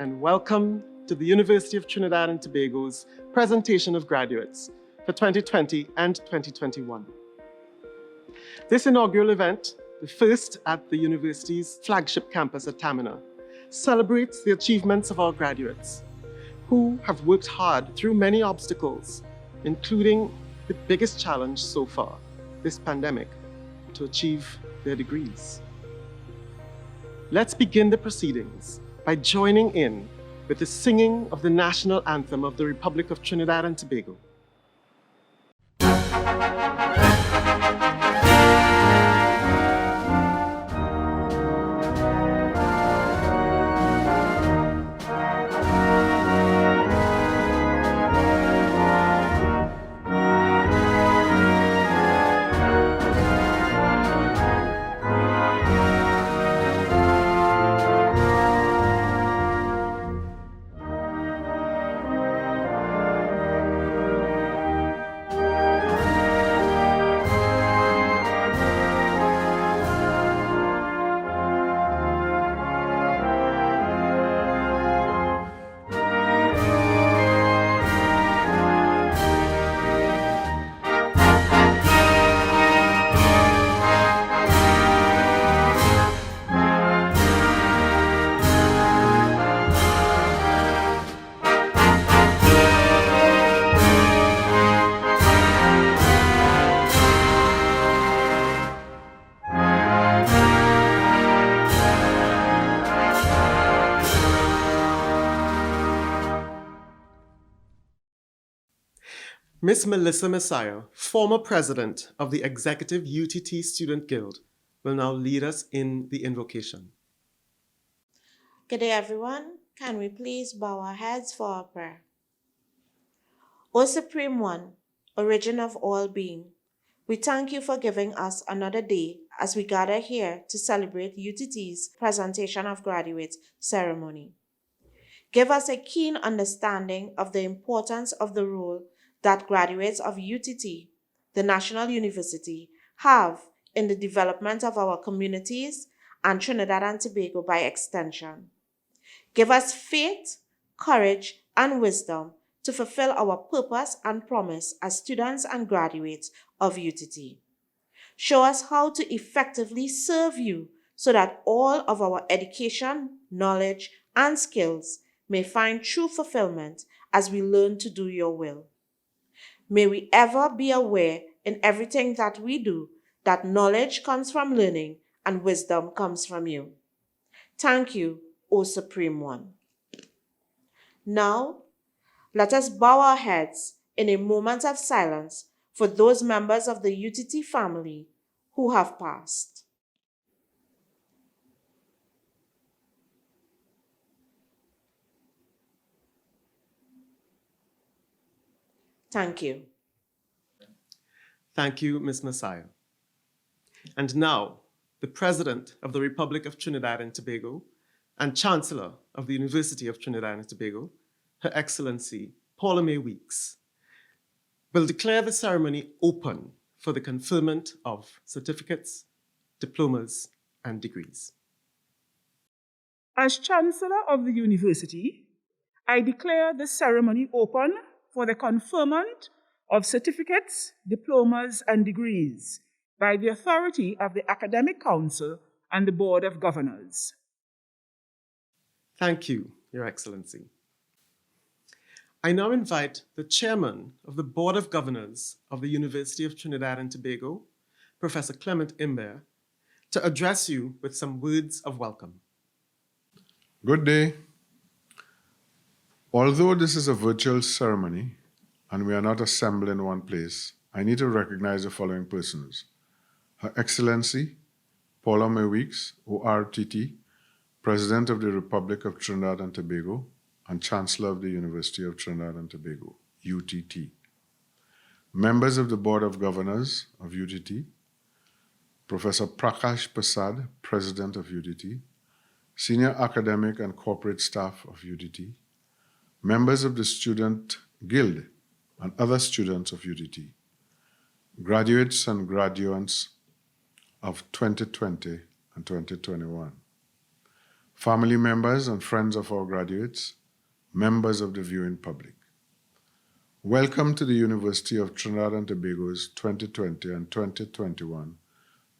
and welcome to the University of Trinidad and Tobago's presentation of graduates for 2020 and 2021. This inaugural event, the first at the university's flagship campus at Tamina, celebrates the achievements of our graduates who have worked hard through many obstacles, including the biggest challenge so far, this pandemic, to achieve their degrees. Let's begin the proceedings by joining in with the singing of the national anthem of the Republic of Trinidad and Tobago. Ms. Melissa Messiah, former president of the Executive UTT Student Guild, will now lead us in the invocation. Good day, everyone. Can we please bow our heads for our prayer? O Supreme One, origin of all being, we thank you for giving us another day as we gather here to celebrate UTT's presentation of graduate ceremony. Give us a keen understanding of the importance of the role that graduates of UTT, the National University, have in the development of our communities and Trinidad and Tobago by extension. Give us faith, courage, and wisdom to fulfill our purpose and promise as students and graduates of UTT. Show us how to effectively serve you so that all of our education, knowledge, and skills may find true fulfillment as we learn to do your will. May we ever be aware in everything that we do that knowledge comes from learning and wisdom comes from you. Thank you, O Supreme One. Now, let us bow our heads in a moment of silence for those members of the UTT family who have passed. Thank you. Thank you, Ms. Messiah. And now, the President of the Republic of Trinidad and Tobago and Chancellor of the University of Trinidad and Tobago, Her Excellency Paula May Weeks, will declare the ceremony open for the conferment of certificates, diplomas, and degrees. As Chancellor of the University, I declare the ceremony open for the conferment of certificates, diplomas, and degrees by the authority of the Academic Council and the Board of Governors. Thank you, Your Excellency. I now invite the Chairman of the Board of Governors of the University of Trinidad and Tobago, Professor Clement Imbert, to address you with some words of welcome. Good day. Although this is a virtual ceremony and we are not assembled in one place, I need to recognize the following persons. Her Excellency Paula May Weeks, ORTT, President of the Republic of Trinidad and Tobago and Chancellor of the University of Trinidad and Tobago, UTT. Members of the Board of Governors of UTT, Professor Prakash Prasad, President of UTT, Senior Academic and Corporate Staff of UTT, members of the Student Guild and other students of UTT, graduates and graduates of 2020 and 2021. family members and friends of our graduates, members of the viewing public. Welcome to the University of Trinidad and Tobago's 2020 and 2021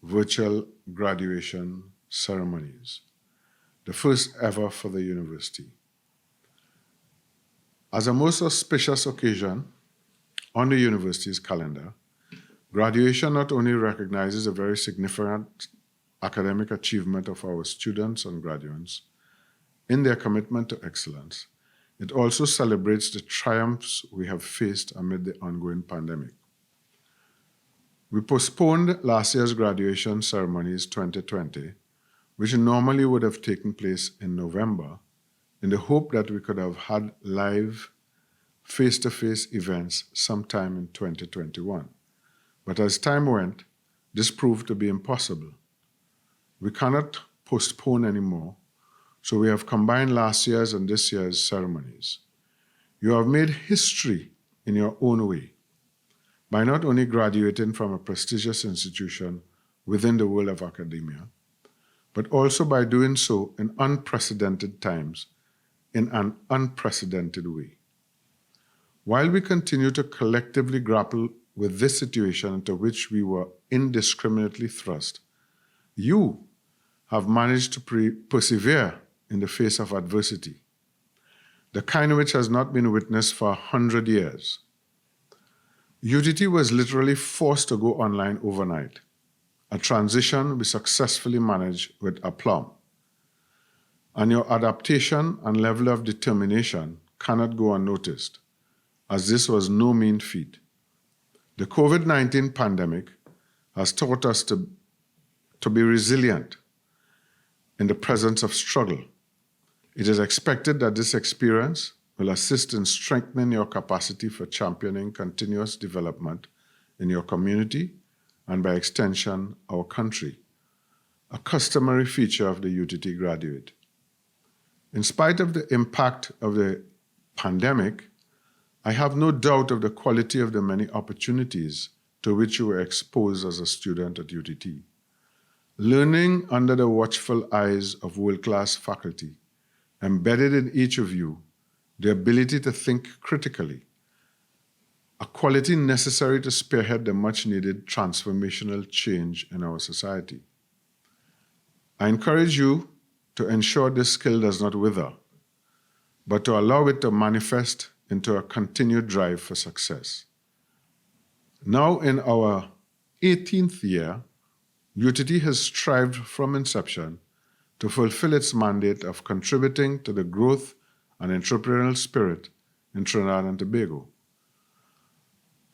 virtual graduation ceremonies, the first ever for the university. As a most auspicious occasion on the university's calendar, graduation not only recognizes a very significant academic achievement of our students and graduates in their commitment to excellence, it also celebrates the triumphs we have faced amid the ongoing pandemic. We postponed last year's graduation ceremonies 2020, which normally would have taken place in November, in the hope that we could have had live, face-to-face events sometime in 2021. But as time went, this proved to be impossible. We cannot postpone anymore, so we have combined last year's and this year's ceremonies. You have made history in your own way by not only graduating from a prestigious institution within the world of academia, but also by doing so in unprecedented times, in an unprecedented way. While we continue to collectively grapple with this situation into which we were indiscriminately thrust, you have managed to persevere in the face of adversity, the kind which has not been witnessed for 100 years. UTT was literally forced to go online overnight, a transition we successfully managed with aplomb. And your adaptation and level of determination cannot go unnoticed, as this was no mean feat. The COVID-19 pandemic has taught us to be resilient in the presence of struggle. It is expected that this experience will assist in strengthening your capacity for championing continuous development in your community and by extension, our country, a customary feature of the UTT graduate. In spite of the impact of the pandemic, I have no doubt of the quality of the many opportunities to which you were exposed as a student at UTT. Learning under the watchful eyes of world-class faculty, embedded in each of you, the ability to think critically, a quality necessary to spearhead the much-needed transformational change in our society. I encourage you to ensure this skill does not wither, but to allow it to manifest into a continued drive for success. Now in our 18th year, UTT has strived from inception to fulfill its mandate of contributing to the growth and entrepreneurial spirit in Trinidad and Tobago.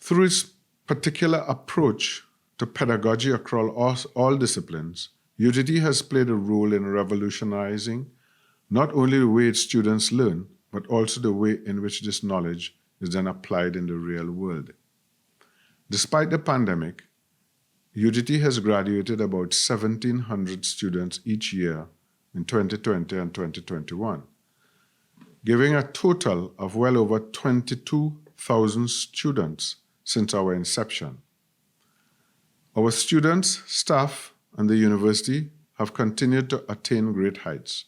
Through its particular approach to pedagogy across all disciplines, UTT has played a role in revolutionizing not only the way its students learn, but also the way in which this knowledge is then applied in the real world. Despite the pandemic, UTT has graduated about 1,700 students each year in 2020 and 2021, giving a total of well over 22,000 students since our inception. Our students, staff, and the university have continued to attain great heights.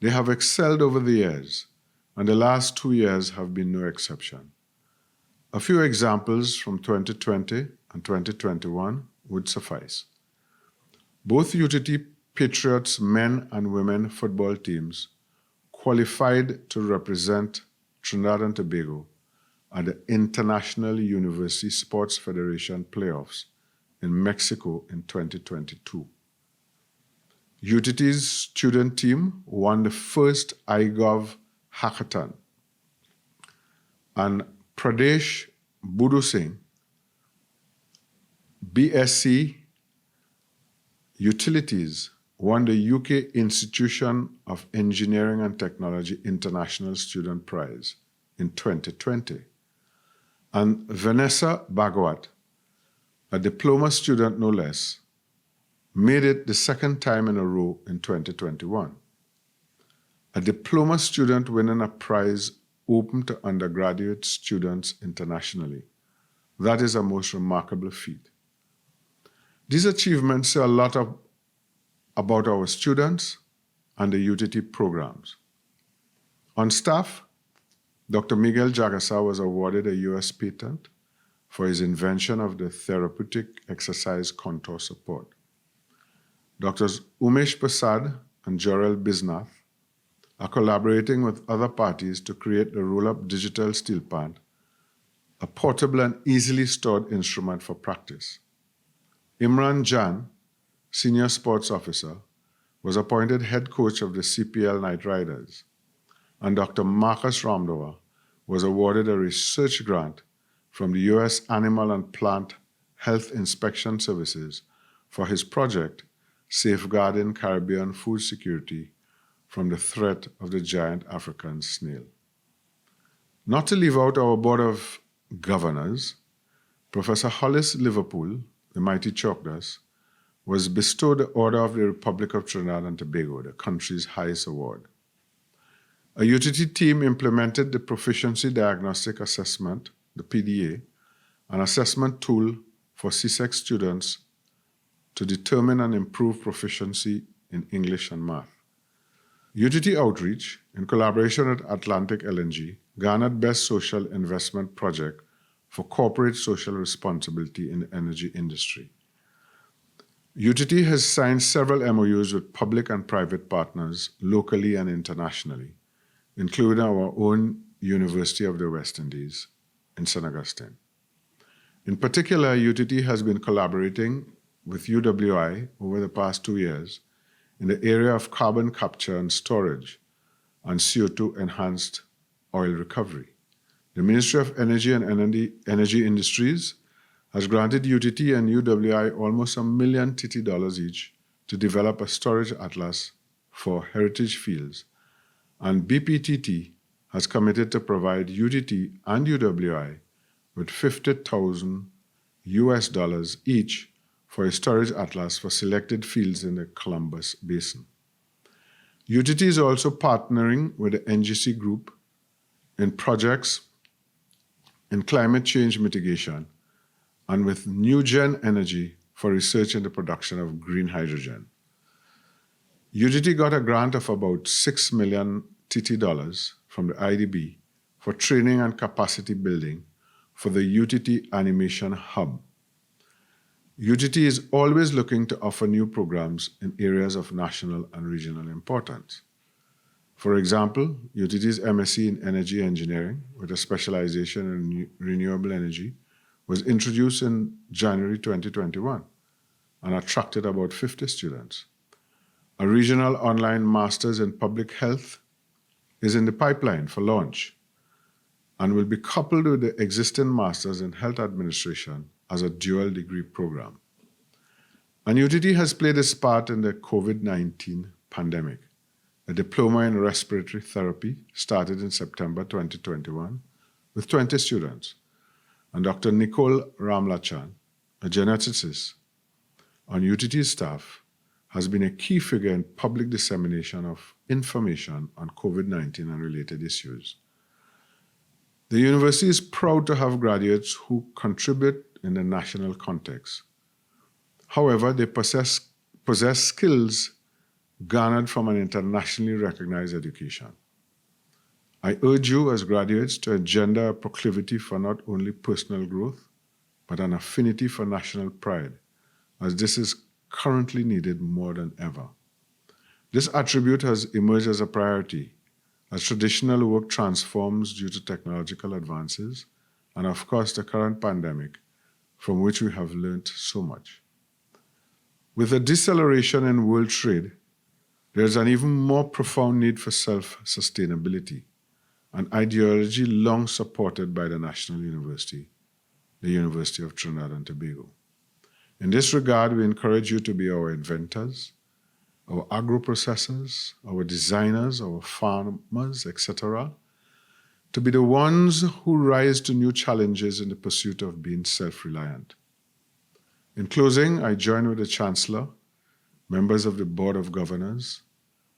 They have excelled over the years, and the last 2 years have been no exception. A few examples from 2020 and 2021 would suffice. Both UTT Patriots men and women football teams qualified to represent Trinidad and Tobago at the International University Sports Federation playoffs in Mexico in 2022. UTT's student team won the first iGov hackathon, and Pradesh Budu Singh, BSc Utilities, won the UK Institution of Engineering and Technology International Student Prize in 2020. And Vanessa Bhagwat, a diploma student no less, made it the second time in a row in 2021. A diploma student winning a prize open to undergraduate students internationally. That is a most remarkable feat. These achievements say a lot about our students and the UTT programs. On staff, Dr. Miguel Jagasa was awarded a U.S. patent for his invention of the therapeutic exercise contour support. Drs. Umesh Prasad and Jorel Bisnath are collaborating with other parties to create the roll-up digital steel pad, a portable and easily stored instrument for practice. Imran Jan, Senior Sports Officer, was appointed head coach of the CPL Knight Riders, and Dr. Marcus Ramdawa was awarded a research grant from the U.S. Animal and Plant Health Inspection Services for his project Safeguarding Caribbean Food Security from the Threat of the Giant African Snail. Not to leave out our Board of Governors, Professor Hollis Liverpool, the mighty Chalkdust, was bestowed the Order of the Republic of Trinidad and Tobago, the country's highest award. A UTT team implemented the Proficiency Diagnostic Assessment, the PDA, an assessment tool for CSEC students to determine and improve proficiency in English and math. UTT Outreach, in collaboration with Atlantic LNG, garnered Best Social Investment Project for Corporate Social Responsibility in the Energy Industry. UTT has signed several MOUs with public and private partners locally and internationally, including our own University of the West Indies in St. Augustine. In particular, UTT has been collaborating with UWI over the past 2 years in the area of carbon capture and storage and CO2-enhanced oil recovery. The Ministry of Energy and Energy Industries has granted UTT and UWI almost $1 million TT each to develop a storage atlas for heritage fields, and BPTT has committed to provide UTT and UWI with $50,000 each for a storage atlas for selected fields in the Columbus Basin. UTT is also partnering with the NGC Group in projects in climate change mitigation and with NewGen Energy for research in the production of green hydrogen. UTT got a grant of about $6 million TT from the IDB for training and capacity building for the UTT Animation Hub. UTT is always looking to offer new programs in areas of national and regional importance. For example, UTT's MSc in Energy Engineering with a specialization in renewable energy was introduced in January 2021 and attracted about 50 students. A regional online master's in public health is in the pipeline for launch and will be coupled with the existing master's in health administration as a dual degree program. And UTT has played its part in the COVID-19 pandemic. A diploma in respiratory therapy started in September 2021 with 20 students. And Dr. Nicole Ramlachan, a geneticist on UTT staff, has been a key figure in public dissemination of information on COVID-19 and related issues. The university is proud to have graduates who contribute in the national context. However, they possess skills garnered from an internationally recognized education. I urge you as graduates to engender a proclivity for not only personal growth, but an affinity for national pride, as this is currently needed more than ever. This attribute has emerged as a priority as traditional work transforms due to technological advances and, of course, the current pandemic, from which we have learned so much. With a deceleration in world trade, there is an even more profound need for self-sustainability, an ideology long supported by the National University, the University of Trinidad and Tobago. In this regard, we encourage you to be our inventors, our agro-processors, our designers, our farmers, etc., to be the ones who rise to new challenges in the pursuit of being self-reliant. In closing, I join with the Chancellor, members of the Board of Governors,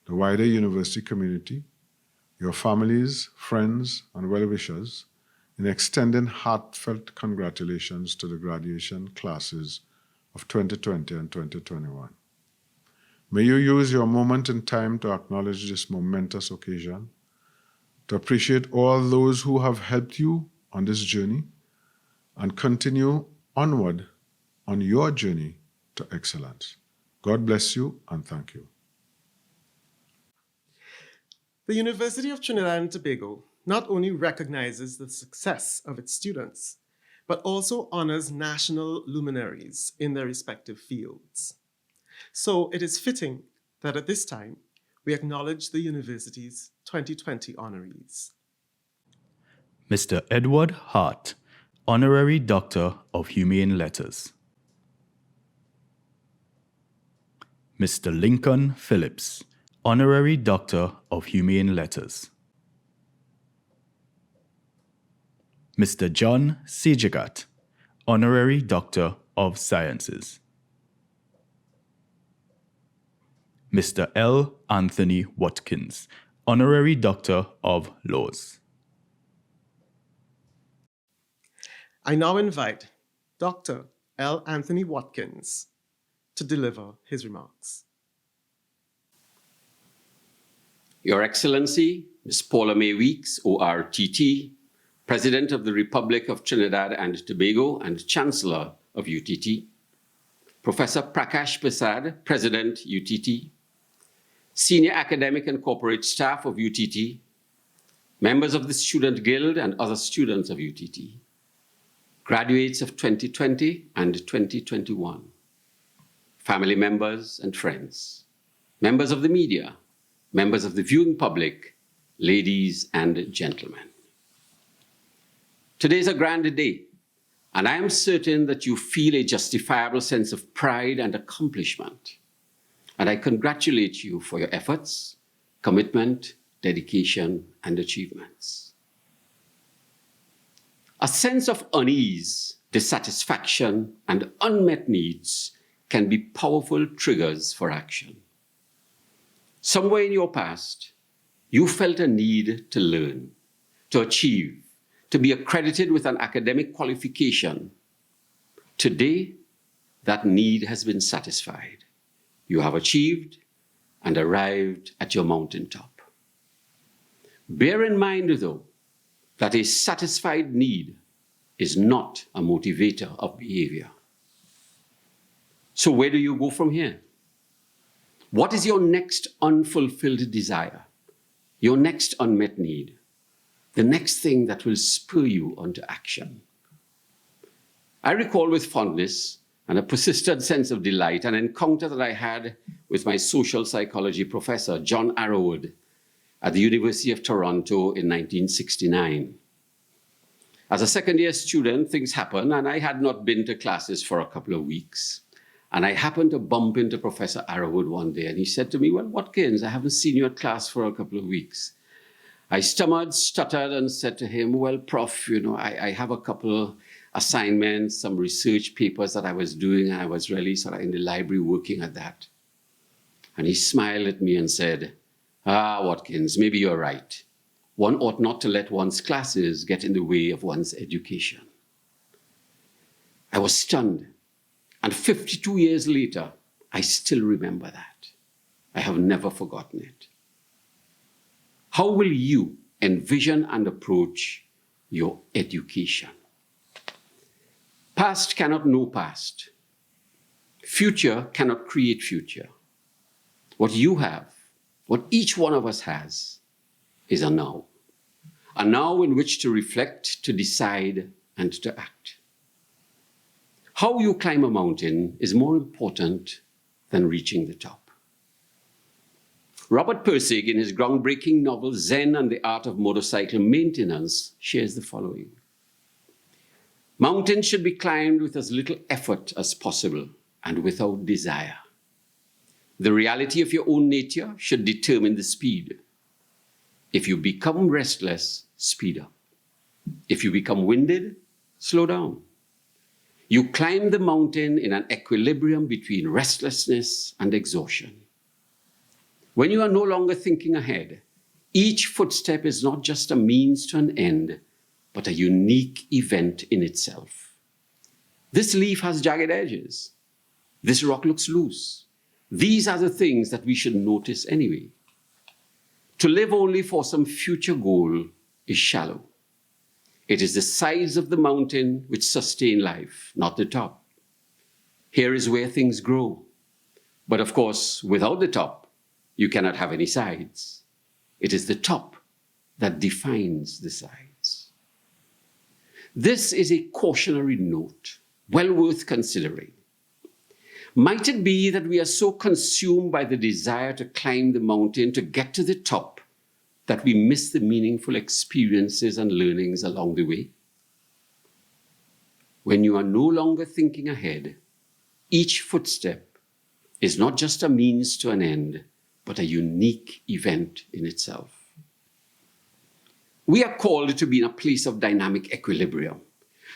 the wider university community, your families, friends, and well-wishers in extending heartfelt congratulations to the graduation classes of 2020 and 2021. May you use your moment in time to acknowledge this momentous occasion, to appreciate all those who have helped you on this journey, and continue onward on your journey to excellence. God bless you and thank you. The University of Trinidad and Tobago not only recognizes the success of its students, but also honors national luminaries in their respective fields. So it is fitting that at this time, we acknowledge the university's 2020 honorees. Mr. Edward Hart, Honorary Doctor of Humane Letters. Mr. Lincoln Phillips, Honorary Doctor of Humane Letters. Mr. John Sejagat, Honorary Doctor of Sciences. Mr. L. Anthony Watkins, Honorary Doctor of Laws. I now invite Dr. L. Anthony Watkins to deliver his remarks. Your Excellency, Ms. Paula May Weeks, ORTT, President of the Republic of Trinidad and Tobago and Chancellor of UTT, Professor Prakash Prasad, President, UTT, Senior Academic and Corporate Staff of UTT, members of the Student Guild and other students of UTT, graduates of 2020 and 2021, family members and friends, members of the media, members of the viewing public, ladies and gentlemen. Today is a grand day, and I am certain that you feel a justifiable sense of pride and accomplishment. And I congratulate you for your efforts, commitment, dedication, and achievements. A sense of unease, dissatisfaction, and unmet needs can be powerful triggers for action. Somewhere in your past, you felt a need to learn, to achieve, to be accredited with an academic qualification. Today, that need has been satisfied. You have achieved and arrived at your mountaintop. Bear in mind, though, that a satisfied need is not a motivator of behavior. So where do you go from here? What is your next unfulfilled desire? Your next unmet need? The next thing that will spur you onto action? I recall with fondness and a persistent sense of delight an encounter that I had with my social psychology professor, John Arrowwood, at the University of Toronto in 1969. As a second-year student, things happened, and I had not been to classes for a couple of weeks. And I happened to bump into Professor Arrowwood one day, and he said to me, "Well, Watkins, I haven't seen you at class for a couple of weeks." I stammered, stuttered, and said to him, "Well, Prof, I have a couple assignments, some research papers that I was doing, and I was really sort of in the library working at that." And he smiled at me and said, Watkins, maybe you're right. One ought not to let one's classes get in the way of one's education." I was stunned. And 52 years later, I still remember that. I have never forgotten it. How will you envision and approach your education? Past cannot know past. Future cannot create future. What you have, what each one of us has, is a now in which to reflect, to decide, and to act. How you climb a mountain is more important than reaching the top. Robert Pirsig, in his groundbreaking novel Zen and the Art of Motorcycle Maintenance, shares the following. Mountains should be climbed with as little effort as possible and without desire. The reality of your own nature should determine the speed. If you become restless, speed up. If you become winded, slow down. You climb the mountain in an equilibrium between restlessness and exhaustion. When you are no longer thinking ahead, each footstep is not just a means to an end, but a unique event in itself. This leaf has jagged edges. This rock looks loose. These are the things that we should notice anyway. To live only for some future goal is shallow. It is the sides of the mountain which sustain life, not the top. Here is where things grow. But of course, without the top, you cannot have any sides. It is the top that defines the sides. This is a cautionary note, well worth considering. Might it be that we are so consumed by the desire to climb the mountain, to get to the top, that we miss the meaningful experiences and learnings along the way? When you are no longer thinking ahead, each footstep is not just a means to an end, but a unique event in itself. We are called to be in a place of dynamic equilibrium,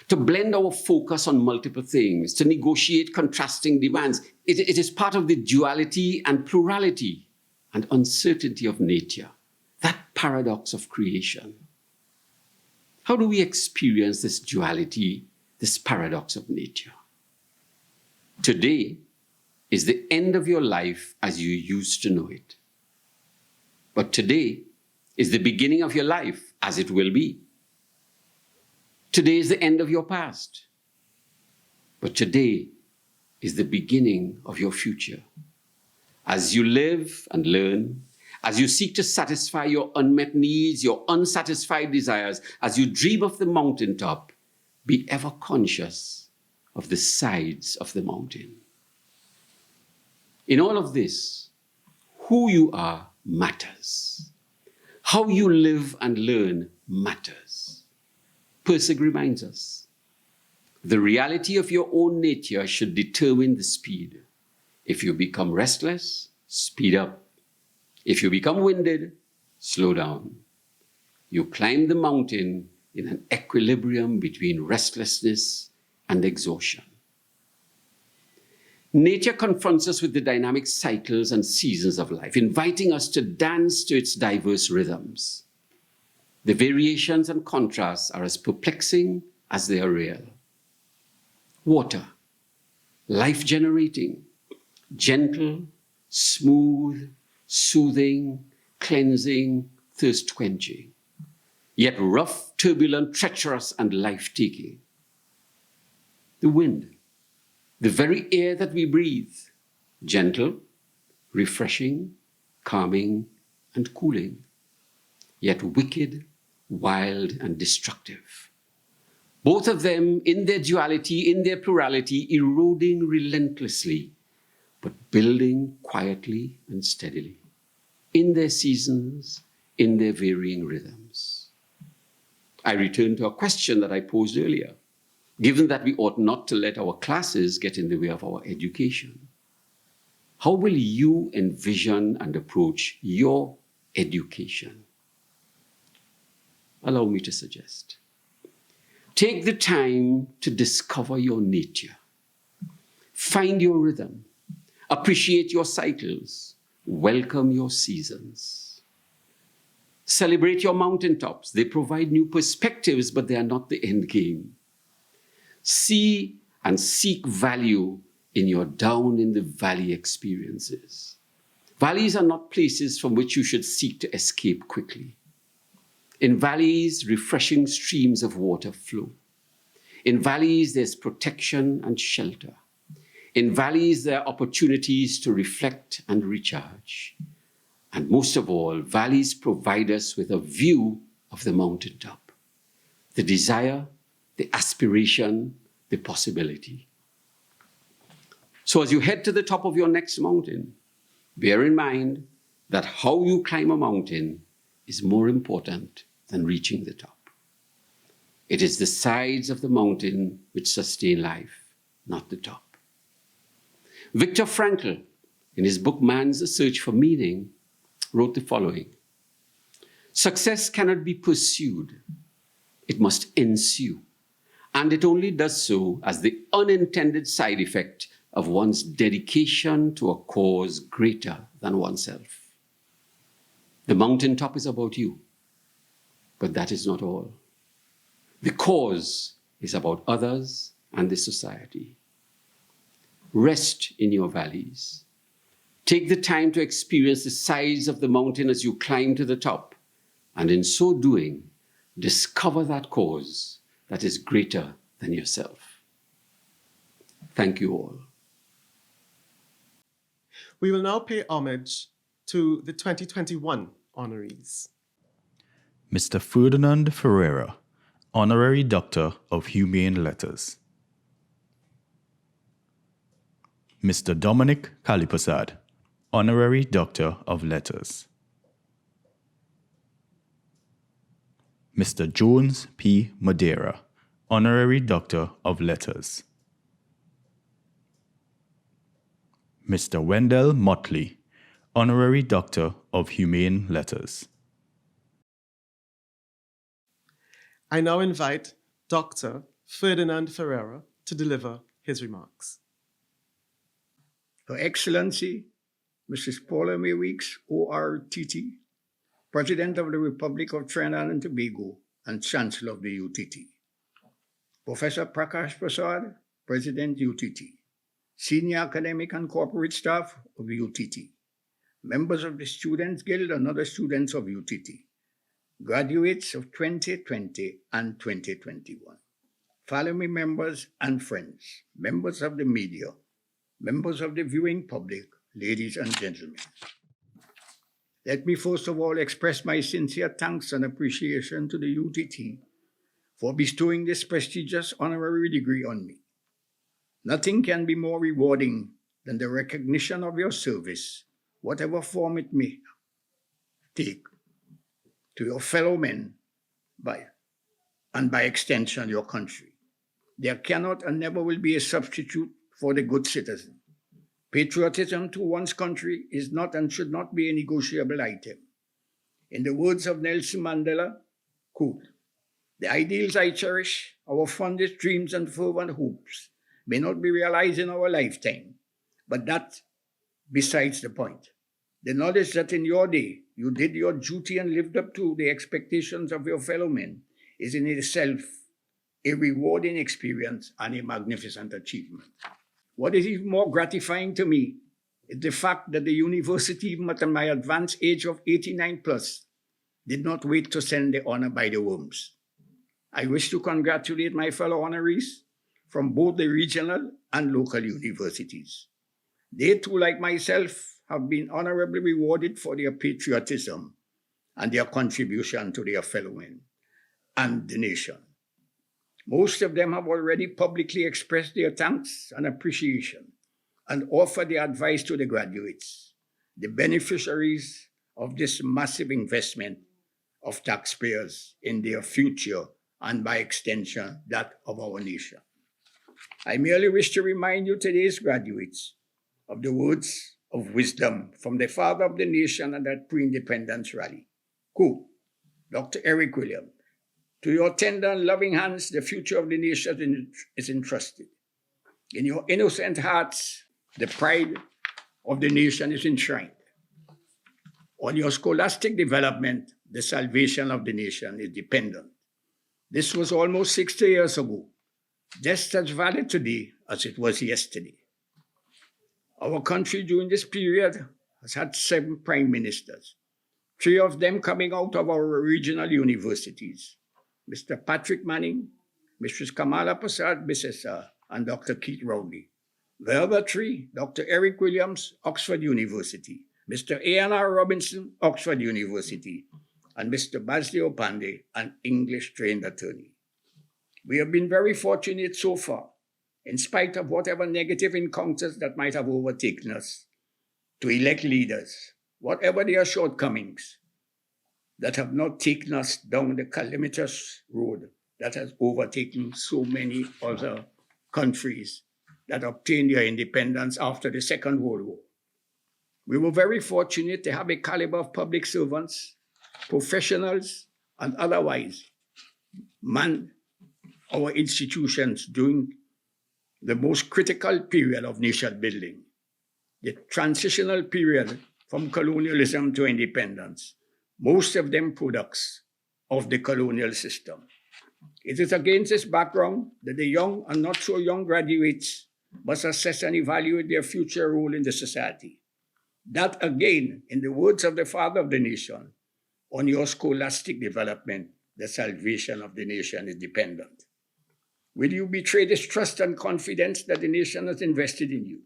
to blend our focus on multiple things, to negotiate contrasting demands. It is part of the duality and plurality and uncertainty of nature, that paradox of creation. How do we experience this duality, this paradox of nature? Today is the end of your life as you used to know it. But today is the beginning of your life as it will be. Today is the end of your past. But today is the beginning of your future. As you live and learn, as you seek to satisfy your unmet needs, your unsatisfied desires, as you dream of the mountaintop, be ever conscious of the sides of the mountain. In all of this, who you are matters. How you live and learn matters. Pirsig reminds us, the reality of your own nature should determine the speed. If you become restless, speed up. If you become winded, slow down. You climb the mountain in an equilibrium between restlessness and exhaustion. Nature confronts us with the dynamic cycles and seasons of life, inviting us to dance to its diverse rhythms. The variations and contrasts are as perplexing as they are real. Water, life-generating, gentle, smooth, soothing, cleansing, thirst-quenching, yet rough, turbulent, treacherous, and life-taking. The wind, the very air that we breathe, gentle, refreshing, calming, and cooling, yet wicked, wild, and destructive. Both of them, in their duality, in their plurality, eroding relentlessly, but building quietly and steadily, in their seasons, in their varying rhythms. I return to a question that I posed earlier. Given that we ought not to let our classes get in the way of our education, how will you envision and approach your education? Allow me to suggest. Take the time to discover your nature. Find your rhythm. Appreciate your cycles. Welcome your seasons. Celebrate your mountaintops. They provide new perspectives, but they are not the end game. See and seek value in your down in the valley experiences. Valleys are not places from which you should seek to escape quickly. In valleys, refreshing streams of water flow. In valleys, there's protection and shelter. In valleys, there are opportunities to reflect and recharge. And most of all, valleys provide us with a view of the mountaintop, the desire, the aspiration, the possibility. So as you head to the top of your next mountain, bear in mind that how you climb a mountain is more important than reaching the top. It is the sides of the mountain which sustain life, not the top. Viktor Frankl, in his book Man's Search for Meaning, wrote the following: success cannot be pursued, it must ensue. And it only does so as the unintended side effect of one's dedication to a cause greater than oneself. The mountaintop is about you, but that is not all. The cause is about others and the society. Rest in your valleys. Take the time to experience the size of the mountain as you climb to the top, and in so doing, discover that cause that is greater than yourself. Thank you all. We will now pay homage to the 2021 honorees. Mr. Ferdinand Ferreira, Honorary Doctor of Humane Letters. Mr. Dominic Kalipasad, Honorary Doctor of Letters. Mr. Jones P. Madeira, Honorary Doctor of Letters. Mr. Wendell Motley, Honorary Doctor of Humane Letters. I now invite Dr. Ferdinand Ferreira to deliver his remarks. Her Excellency, Mrs. Paula May Weeks, ORTT, President of the Republic of Trinidad and Tobago and Chancellor of the UTT. Professor Prakash Prasad, President UTT. Senior academic and corporate staff of UTT. Members of the Students' Guild and other students of UTT. Graduates of 2020 and 2021. Family members and friends, members of the media, members of the viewing public, ladies and gentlemen. Let me first of all express my sincere thanks and appreciation to the UTT for bestowing this prestigious honorary degree on me. Nothing can be more rewarding than the recognition of your service, whatever form it may take, to your fellow men and by extension your country. There cannot and never will be a substitute for the good citizen. Patriotism to one's country is not and should not be a negotiable item. In the words of Nelson Mandela, quote, "The ideals I cherish, our fondest dreams and fervent hopes, may not be realized in our lifetime, but that besides the point. The knowledge that in your day you did your duty and lived up to the expectations of your fellow men is in itself a rewarding experience and a magnificent achievement. What is even more gratifying to me is the fact that the university, even at my advanced age of 89 plus, did not wait to send the honor by the worms. I wish to congratulate my fellow honorees from both the regional and local universities. They too, like myself, have been honorably rewarded for their patriotism and their contribution to their fellow men and the nation. Most of them have already publicly expressed their thanks and appreciation and offered their advice to the graduates, the beneficiaries of this massive investment of taxpayers in their future and by extension that of our nation. I merely wish to remind you, today's graduates, of the words of wisdom from the father of the nation at that pre-independence rally. Quote, Dr. Eric Williams, "To your tender and loving hands, the future of the nation is entrusted. In your innocent hearts, the pride of the nation is enshrined. On your scholastic development, the salvation of the nation is dependent." This was almost 60 years ago, just as valid today as it was yesterday. Our country during this period has had 7 prime ministers, 3 of them coming out of our regional universities. Mr. Patrick Manning, Mrs. Kamala Prasad Bissessa, and Dr. Keith Rowley. The other 3, Dr. Eric Williams, Oxford University, Mr. A.N.R. Robinson, Oxford University, and Mr. Basley Opande, an English-trained attorney. We have been very fortunate so far, in spite of whatever negative encounters that might have overtaken us, to elect leaders, whatever their shortcomings, that have not taken us down the calamitous road that has overtaken so many other countries that obtained their independence after the Second World War. We were very fortunate to have a caliber of public servants, professionals, and otherwise man our institutions during the most critical period of nation building, the transitional period from colonialism to independence, most of them products of the colonial system. It is against this background that the young and not so young graduates must assess and evaluate their future role in the society. That again, in the words of the father of the nation, on your scholastic development, the salvation of the nation is dependent. Will you betray this trust and confidence that the nation has invested in you?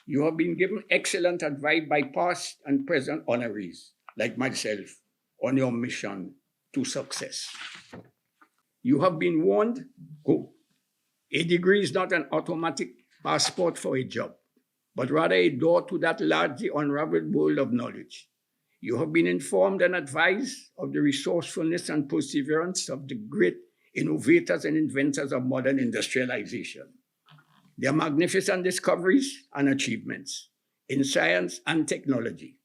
You have been given excellent advice by past and present honorees, like myself, on your mission to success. You have been warned, a degree is not an automatic passport for a job, but rather a door to that largely unraveled world of knowledge. You have been informed and advised of the resourcefulness and perseverance of the great innovators and inventors of modern industrialization, their magnificent discoveries and achievements in science and technology,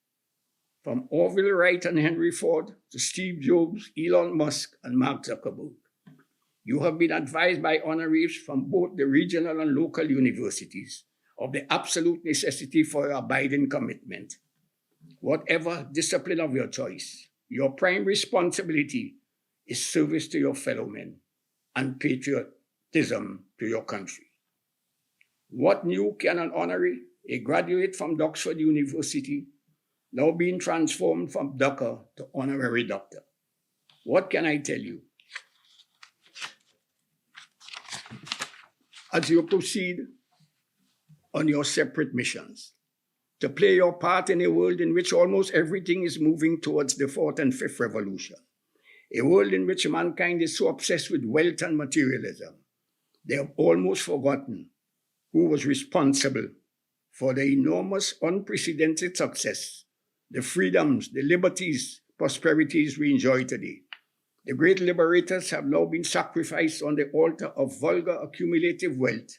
from Orville Wright and Henry Ford to Steve Jobs, Elon Musk, and Mark Zuckerberg. You have been advised by honorees from both the regional and local universities of the absolute necessity for your abiding commitment. Whatever discipline of your choice, your prime responsibility is service to your fellow men and patriotism to your country. What new can an honoree, a graduate from Oxford University, now being transformed from doctor to honorary doctor? What can I tell you? As you proceed on your separate missions, to play your part in a world in which almost everything is moving towards the fourth and fifth revolution, a world in which mankind is so obsessed with wealth and materialism, they have almost forgotten who was responsible for the enormous, unprecedented success, the freedoms, the liberties, prosperities we enjoy today. The great liberators have now been sacrificed on the altar of vulgar accumulative wealth,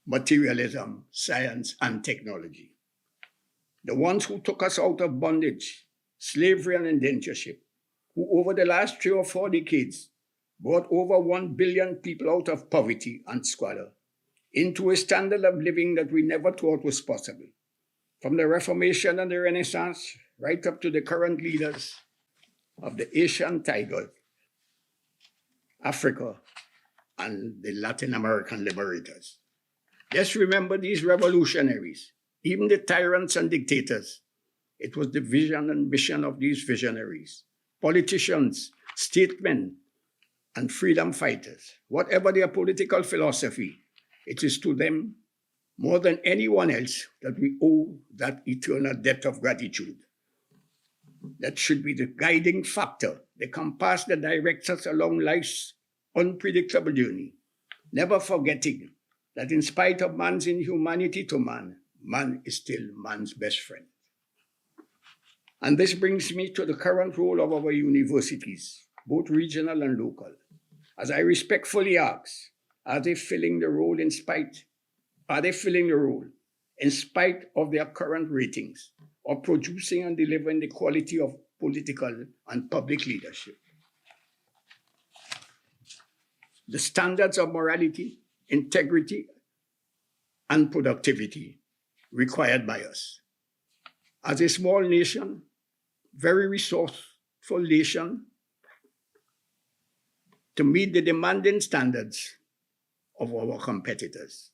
materialism, science, and technology. The ones who took us out of bondage, slavery, and indentureship, who over the last 3 or 4 decades brought over 1 billion people out of poverty and squalor into a standard of living that we never thought was possible. From the Reformation and the Renaissance, right up to the current leaders of the Asian tiger, Africa, and the Latin American liberators. Just remember these revolutionaries, even the tyrants and dictators. It was the vision and mission of these visionaries, politicians, statesmen, and freedom fighters. Whatever their political philosophy, it is to them more than anyone else that we owe that eternal debt of gratitude. That should be the guiding factor, the compass that directs us along life's unpredictable journey, never forgetting that in spite of man's inhumanity to man, man is still man's best friend. And this brings me to the current role of our universities, both regional and local. As I respectfully ask, are they filling the role in spite of their current ratings, of producing and delivering the quality of political and public leadership? The standards of morality, integrity, and productivity required by us. As a small nation, very resourceful nation, to meet the demanding standards of our competitors,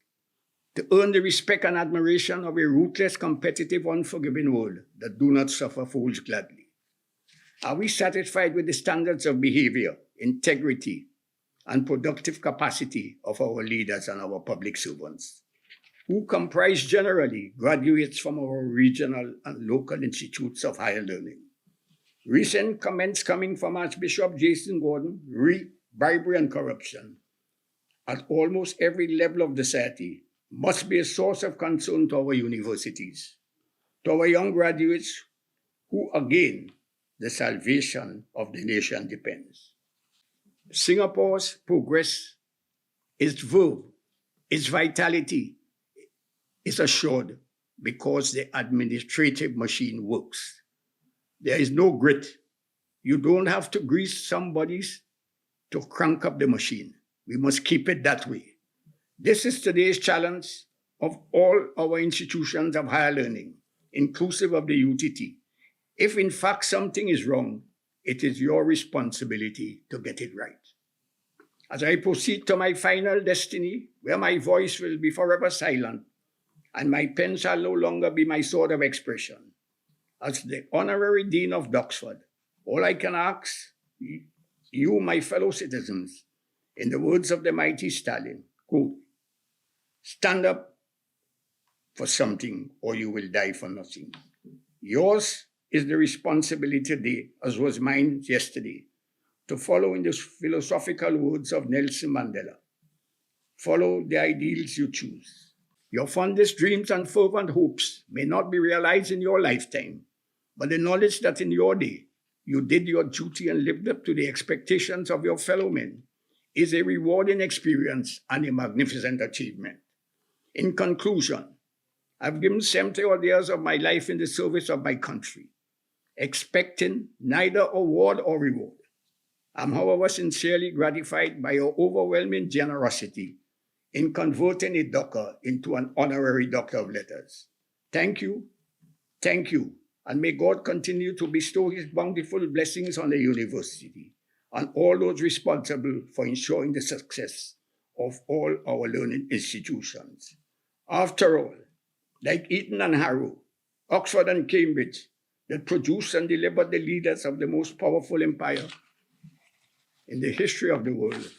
to earn the respect and admiration of a ruthless, competitive, unforgiving world that do not suffer fools gladly. Are we satisfied with the standards of behavior, integrity, and productive capacity of our leaders and our public servants, who comprise generally graduates from our regional and local institutes of higher learning? Recent comments coming from Archbishop Jason Gordon reap bribery and corruption at almost every level of society must be a source of concern to our universities, to our young graduates, who again, the salvation of the nation depends. Singapore's progress, its verve, its vitality is assured because the administrative machine works. There is no grit. You don't have to grease somebody's to crank up the machine. We must keep it that way. This is today's challenge of all our institutions of higher learning, inclusive of the UTT. If in fact something is wrong, it is your responsibility to get it right. As I proceed to my final destiny, where my voice will be forever silent, and my pen shall no longer be my sword of expression. As the Honorary Dean of Oxford, all I can ask you, my fellow citizens, in the words of the mighty Stalin, quote, stand up for something or you will die for nothing. Yours is the responsibility today, as was mine yesterday, to follow in the philosophical words of Nelson Mandela. Follow the ideals you choose. Your fondest dreams and fervent hopes may not be realized in your lifetime, but the knowledge that in your day you did your duty and lived up to the expectations of your fellow men is a rewarding experience and a magnificent achievement. In conclusion, I've given 70 odd years of my life in the service of my country, expecting neither award or reward. I'm, however, sincerely gratified by your overwhelming generosity in converting a doctor into an honorary Doctor of Letters. Thank you, and may God continue to bestow his bountiful blessings on the university and all those responsible for ensuring the success of all our learning institutions. After all, like Eton and Harrow, Oxford and Cambridge, that produced and delivered the leaders of the most powerful empire in the history of the world,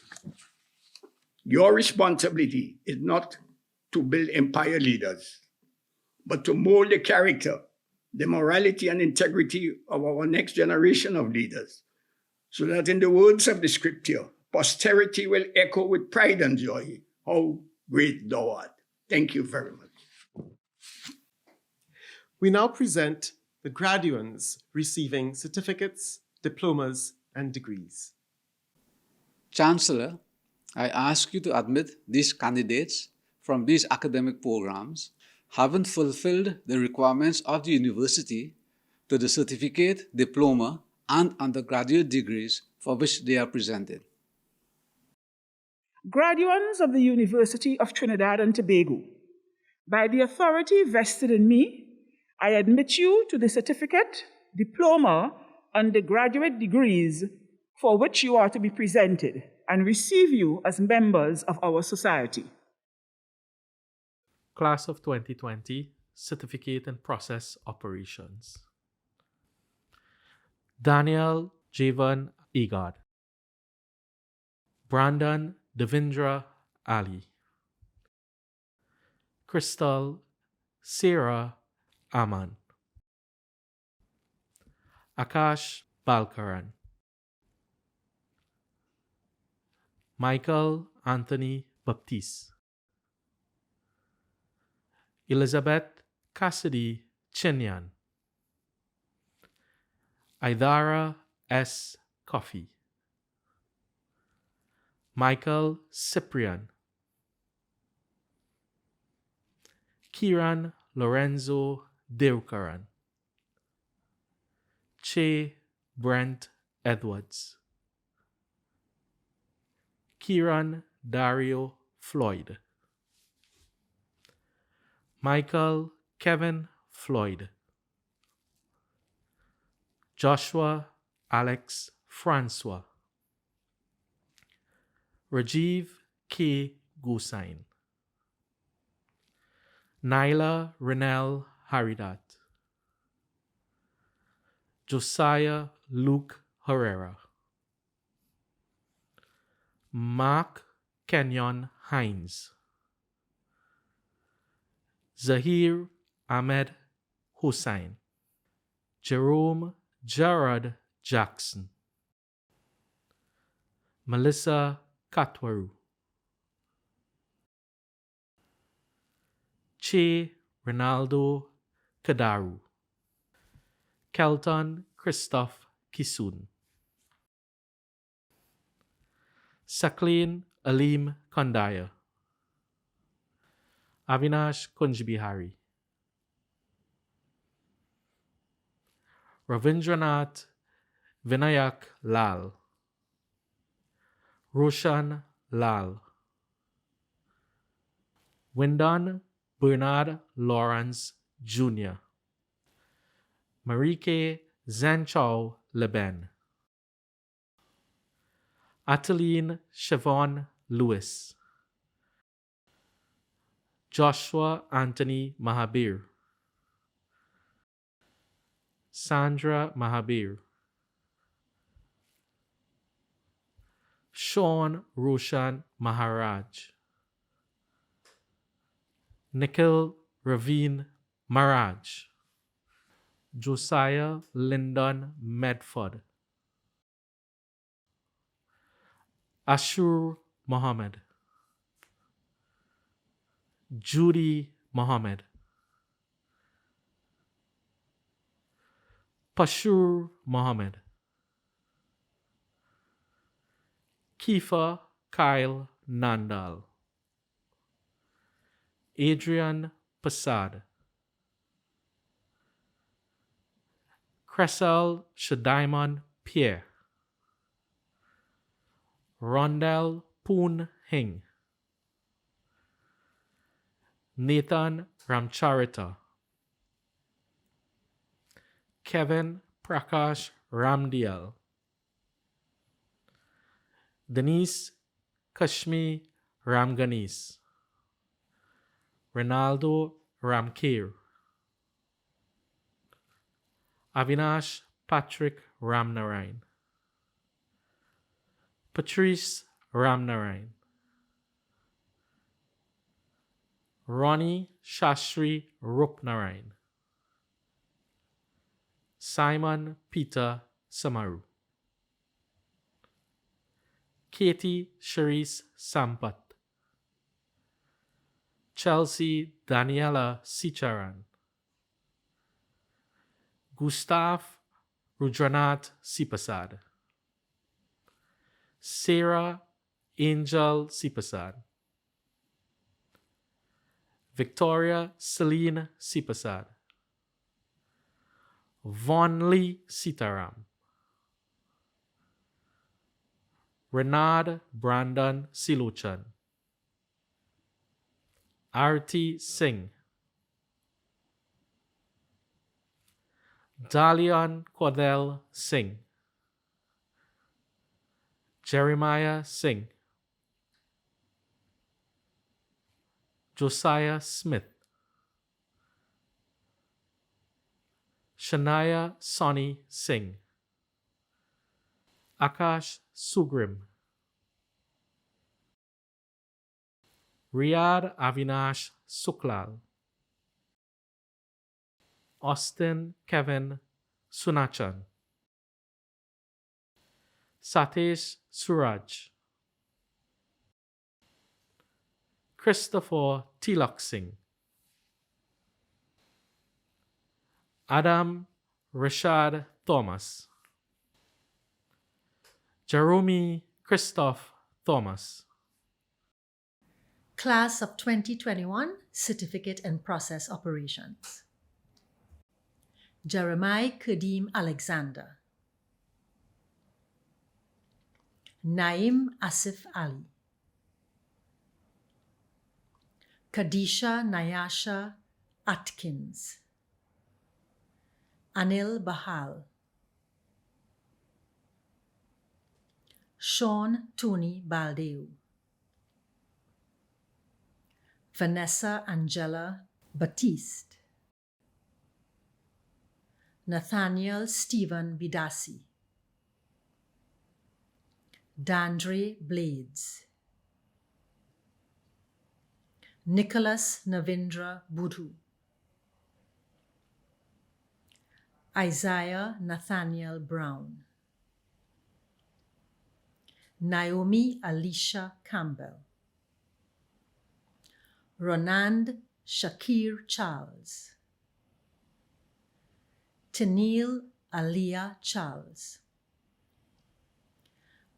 your responsibility is not to build empire leaders, but to mold the character, the morality and integrity of our next generation of leaders, so that in the words of the scripture, posterity will echo with pride and joy, how great thou art. Thank you very much. We now present the graduands receiving certificates, diplomas, and degrees. Chancellor, I ask you to admit these candidates from these academic programs haven't fulfilled the requirements of the university to the certificate, diploma, and undergraduate degrees for which they are presented. Graduates of the University of Trinidad and Tobago, by the authority vested in me, I admit you to the certificate, diploma, undergraduate degrees for which you are to be presented and receive you as members of our society. Class of 2020, Certificate in Process Operations. Daniel Javan Egad. Brandon Devindra Ali. Crystal Sarah Aman. Akash Balkaran. Michael Anthony Baptiste. Elizabeth Cassidy Chinyan. Idara S. Coffey. Michael Cyprian. Kiran Lorenzo Deukaran. Che Brent Edwards. Kiran Dario Floyd. Michael Kevin Floyd. Joshua Alex Francois. Rajiv K. Gusain. Naila Renel Haridat. Josiah Luke Herrera. Mark Kenyon Hines. Zahir Ahmed Hussain. Jerome Gerard Jackson. Melissa Katwaru. Che Ronaldo Kadaru. Kelton Christoph Kisun. Sakleen Alim Kondaya. Avinash Kunjbihari. Ravindranath Vinayak Lal. Roshan Lal. Wyndon Bernard Lawrence Jr. Marike Zanchow Leben. Ataline Siobhan Lewis. Joshua Anthony Mahabir, Sandra Mahabir, Sean Roshan Maharaj, Nikhil Raveen Maharaj, Josiah Lyndon Medford, Ashur Mohammed, Judy Mohammed, Pashur Mohammed, Kifa Kyle Nandal, Adrian Passad, Cressel Shadaimon Pierre, Rondell Poon Hing, Nathan Ramcharita, Kevin Prakash Ramdial, Denise Kashmi Ramganis, Ronaldo Ramkir, Avinash Patrick Ramnarain, Patrice Ramnarain, Ronnie Shastri Rupnarain, Simon Peter Samaru, Katie Cherise Sampat, Chelsea Daniela Sicharan, Gustav Rudranath Sipasad, Sarah Angel Sipasad, Victoria Celine Sipasad, Von Lee Sitaram, Renard Brandon Siluchan, Arti Singh, Dalian Cordell Singh, Jeremiah Singh, Josiah Smith, Shania Sonny Singh, Akash Sugrim, Riyad Avinash Suklal, Austin Kevin Sunachan, Satish Suraj, Christopher Tilak Singh, Adam Rashad Thomas, Jerome Christoph Thomas, Class of 2021 Certificate in Process Operations. Jeremiah Kadim Alexander, Naim Asif Ali, Kadisha Nayasha Atkins, Anil Bahal, Sean Tony Baldeo, Vanessa Angela Batiste, Nathaniel Stephen Bidasi, Dandre Blades, Nicholas Navindra Budhu, Isaiah Nathaniel Brown, Naomi Alicia Campbell, Ronand Shakir Charles, Tanil Alia Charles,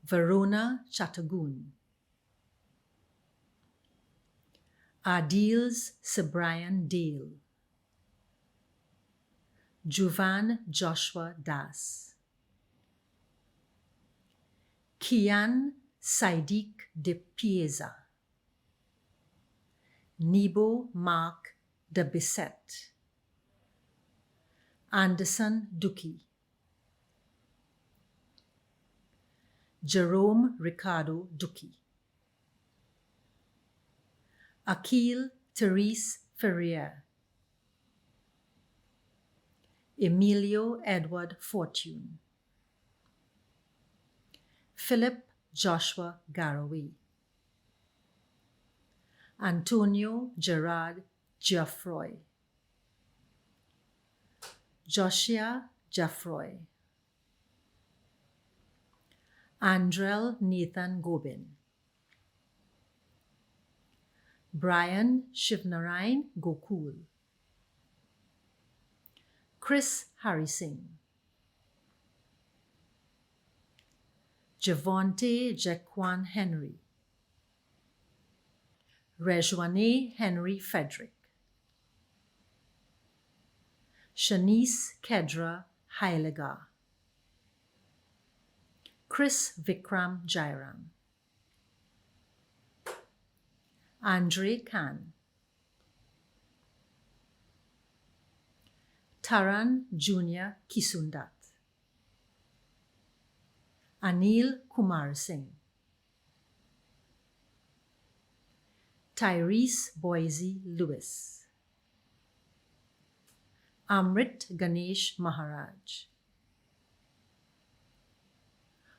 Varuna Chatagun, Adils Sabrian Dale, Juvan Joshua Das, Kian Saidik de Pieza, Nebo Mark de Bisset, Anderson Duki, Jerome Ricardo Duki, Akil Therese Ferrier, Emilio Edward Fortune, Philip Joshua Garraway, Antonio Gerard Geoffroy, Joshua Geoffroy, Andrel Nathan Gobin, Brian Shivnarayan Gokul, Chris Harry Singh, Javonte Jaquan Henry, Rejwane Henry Frederick, Shanice Kedra Heilegar, Chris Vikram Jairam, Andre Khan, Taran Junior Kisundat, Anil Kumar Singh, Tyrese Boise Lewis, Amrit Ganesh Maharaj,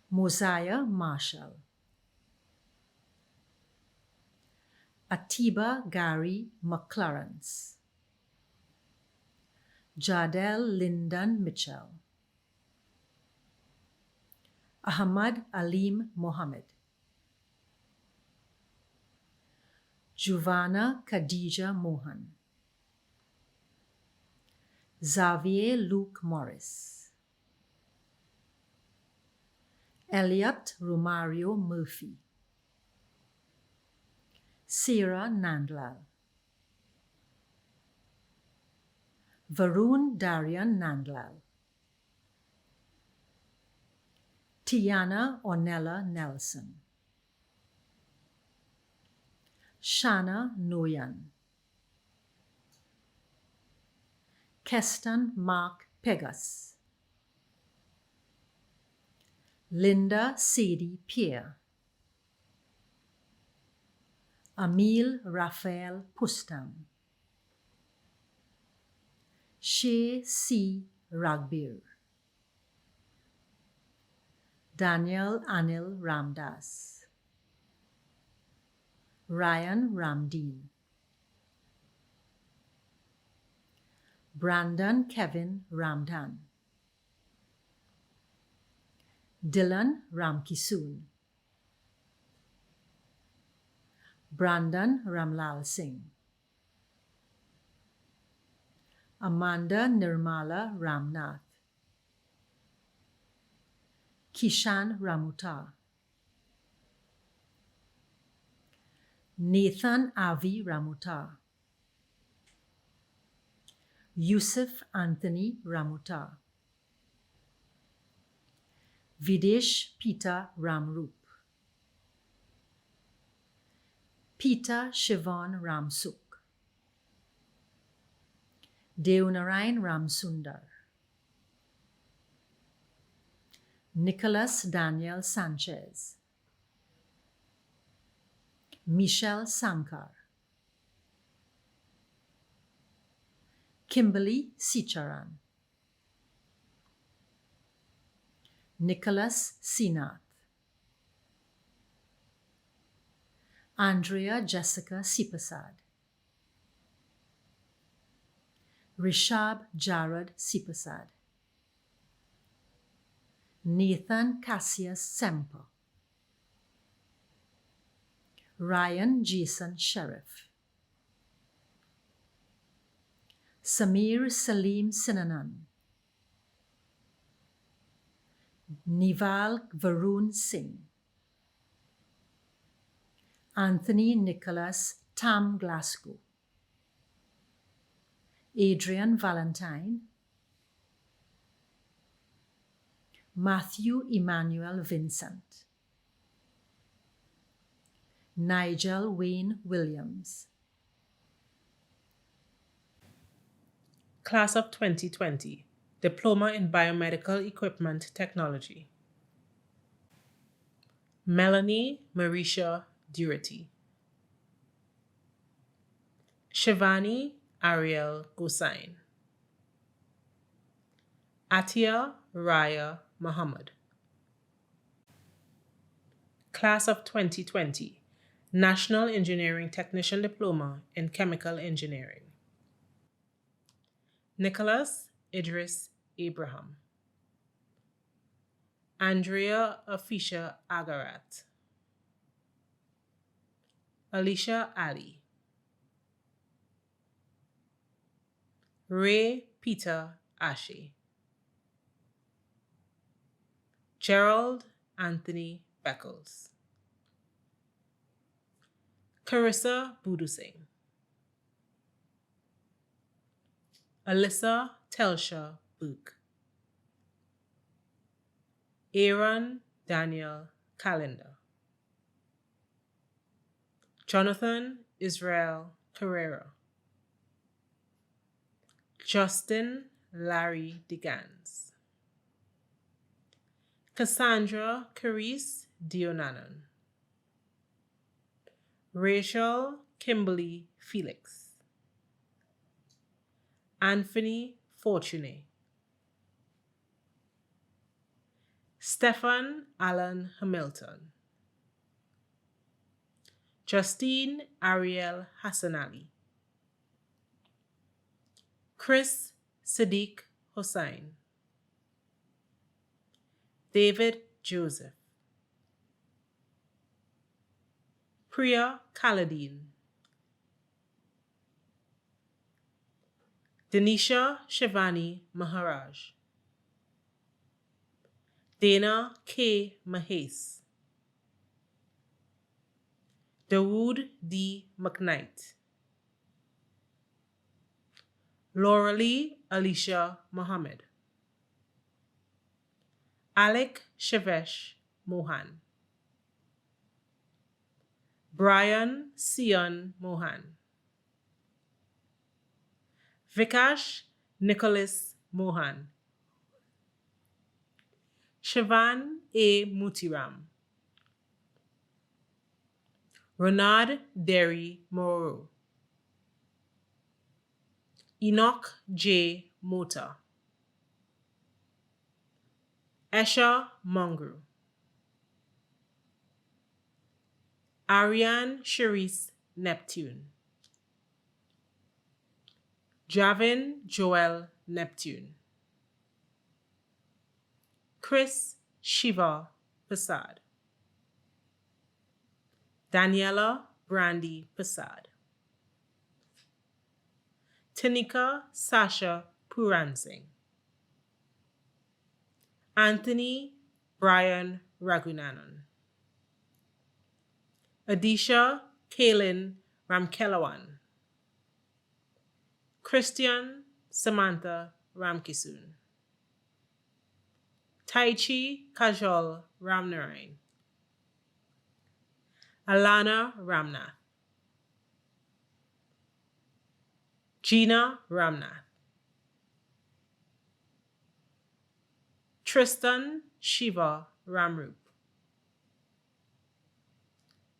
Mosiah Marshall, Atiba Gary McClarence, Jadel Lyndon Mitchell, Ahmad Alim Mohammed, Juvana Khadija Mohan, Xavier Luke Morris, Elliot Romario Murphy, Sarah Nandlal, Varun Darian Nandlal, Tiana Ornella Nelson, Shana Noyan, Keston Mark Pegas, Linda Sadie Pierre, Emil Raphael Pustam, Shay C. Ragbir, Daniel Anil Ramdas, Ryan Ramdeen, Brandon Kevin Ramdan, Dylan Ramkisoon, Brandon Ramlal Singh, Amanda Nirmala Ramnath, Kishan Ramuta, Nathan Avi Ramuta, Yusuf Anthony Ramuta, Videsh Peter Ramrup, Peter Shivan Ramsuk, Deonarayan Ramsundar, Nicholas Daniel Sanchez, Michelle Sankar, Kimberly Sicharan, Nicholas Sinath, Andrea Jessica Sipasad, Rishab Jarad Sipasad, Nathan Cassius Semper, Ryan Jason Sheriff, Samir Salim Sinanan, Nival Varun Singh, Anthony Nicholas Tam Glasgow, Adrian Valentine, Matthew Emmanuel Vincent, Nigel Wayne Williams, Class of 2020, Diploma in Biomedical Equipment Technology. Melanie Marisha Durity, Shivani Ariel Gosain. Atia Raya Muhammad. Class of 2020, National Engineering Technician Diploma in Chemical Engineering. Nicholas Idris Abraham. Andrea Afisha Agarat. Alicia Ali. Ray Peter Ashe. Gerald Anthony Beckles. Carissa Budusing. Alyssa Telsha Book. Aaron Daniel Calendar. Jonathan Israel Carrera. Justin Larry DeGans. Cassandra Carice Dionanan. Rachel Kimberly Felix. Anthony Fortuné. Stefan Allen Hamilton. Justine Ariel Hassanali. Chris Sadiq Hossain. David Joseph. Priya Kaladin. Denisha Shivani Maharaj. Dana K. Mahes. Dawood D. McKnight. Lauralee Alicia Mohammed. Alec Shavesh Mohan. Brian Sion Mohan. Vikash Nicholas Mohan. Shivan A. Mutiram. Renard Derry Moreau. Enoch J. Mota. Esha Mongru. Ariane Cherise Neptune. Javin Joel Neptune. Chris Shiva Prasad. Daniela Brandy Prasad. Tanika Sasha Puransing. Anthony Brian Ragunanan. Adisha Kaylin Ramkelawan. Christian Samantha Ramkisoon. Taichi Kajol Ramnarain. Alana Ramnath. Gina Ramnath. Tristan Shiva Ramrup.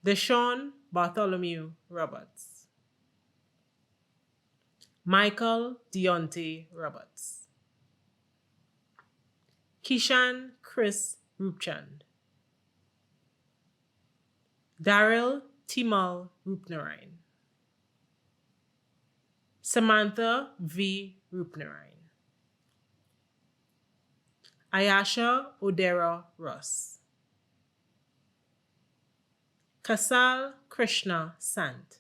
Deshaun Bartholomew Roberts. Michael Deontay Roberts. Kishan Chris Rupchand. Daryl Timal Rupnarain. Samantha V. Rupnarain. Ayasha Odera Ross. Kasal Krishna Sant.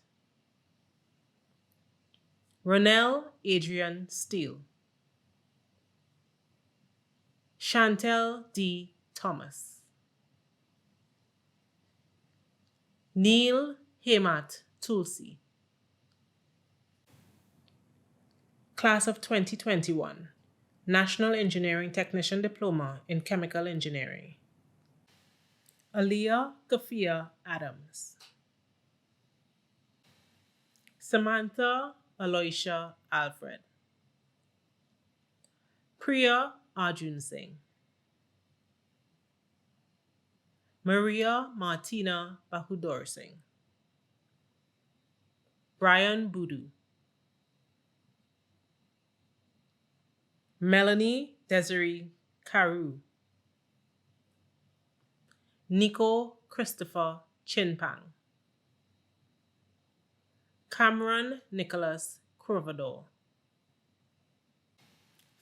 Ronell Adrian Steele. Chantel D. Thomas. Neil Hemat Tulsi. Class of 2021, National Engineering Technician Diploma in Chemical Engineering. Aliyah Kafia Adams. Samantha Aloysia Alfred. Priya Arjun Singh. Maria Martina Bahudor Singh. Brian Budu. Melanie Desiree Carew, Nico Christopher Chinpang, Cameron Nicholas Crovador,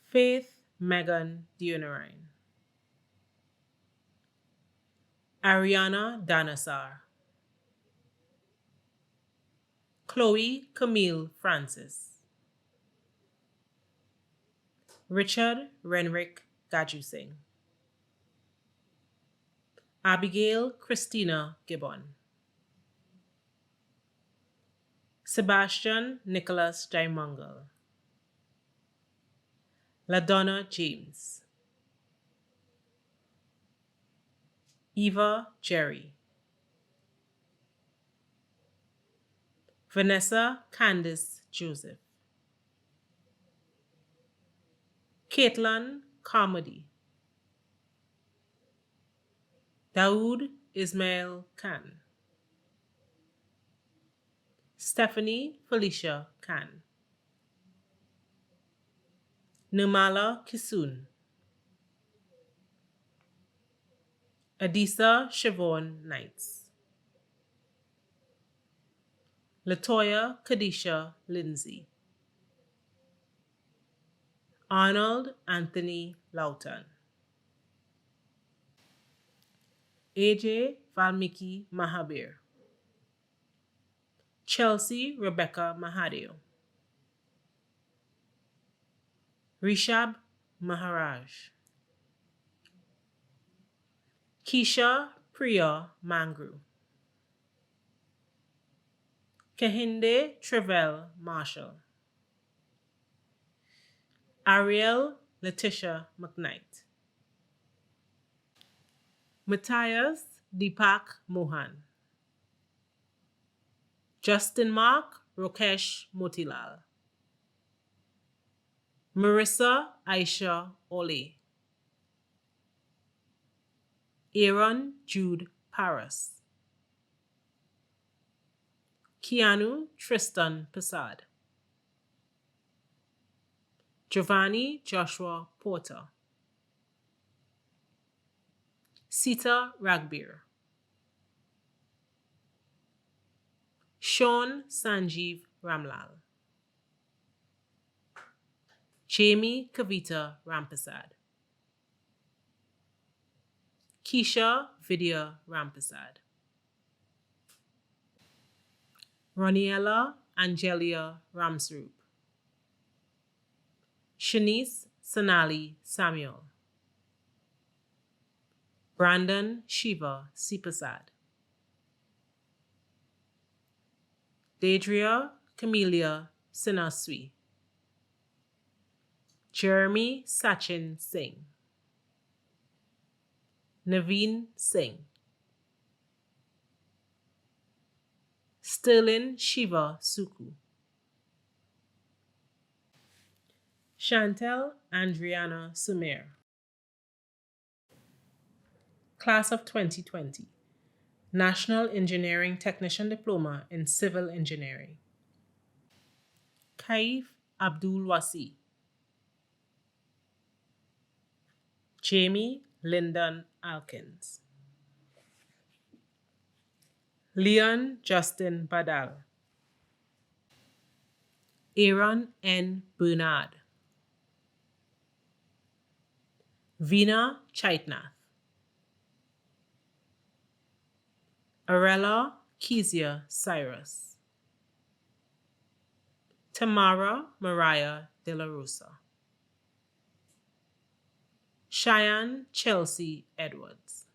Faith Megan Dionarine, Ariana Danasar, Chloe Camille Francis, Richard Renrick Gajusing, Abigail Christina Gibbon, Sebastian Nicholas Jaimangal, LaDonna James, Eva Jerry, Vanessa Candice Joseph, Caitlin Carmody, Daoud Ismail Khan, Stephanie Felicia Khan, Nirmala Kisun, Adisa Siobhan Knights, Latoya Kadisha Lindsay, Arnold Anthony Loughton, AJ Valmiki Mahabir, Chelsea Rebecca Mahadev, Rishab Maharaj, Keisha Priya Mangru, Kehinde Trevell Marshall, Ariel Letitia McKnight, Matthias Deepak Mohan, Justin Mark Rokesh Motilal, Marissa Aisha Ole, Aaron Jude Paras, Keanu Tristan Passad, Giovanni Joshua Porter, Sita Ragbir, Sean Sanjeev Ramlal, Jamie Kavita Rampasad, Keisha Vidya Rampasad, Roniella Angelia Ramsroop, Shanice Sonali Samuel, Brandon Shiva Sipasad, Deidria Camelia Sinaswi, Jeremy Sachin Singh, Naveen Singh, Sterling Shiva Suku, Chantel Andriana Sumer, Class of 2020, National Engineering Technician Diploma in Civil Engineering, Kaif Abdul Wasi, Jamie Lyndon Alkins, Leon Justin Badal, Aaron N. Bernard, Veena Chaitnath, Arella Kezia Cyrus, Tamara Mariah De La Rosa, Cheyenne Chelsea Edwards,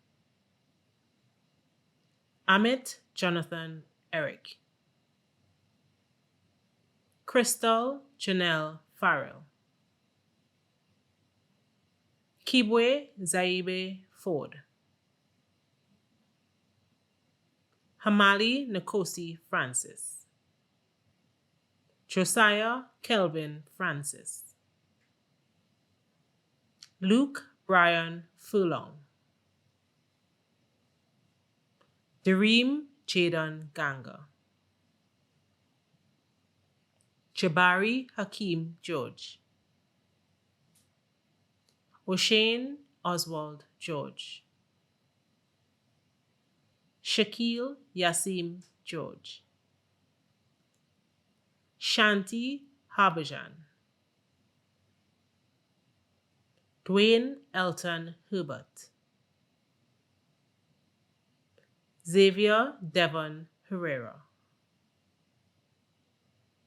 Amit Jonathan Eric, Crystal Janelle Farrell, Kibwe Zaibe Ford, Hamali Nkosi Francis, Josiah Kelvin Francis, Luke Brian Furlong, Dareem Jaden Ganga, Jabari Hakeem George, O'Shane Oswald George, Shaquille Yassim George, Shanti Harbajan, Dwayne Elton Herbert, Xavier Devon Herrera,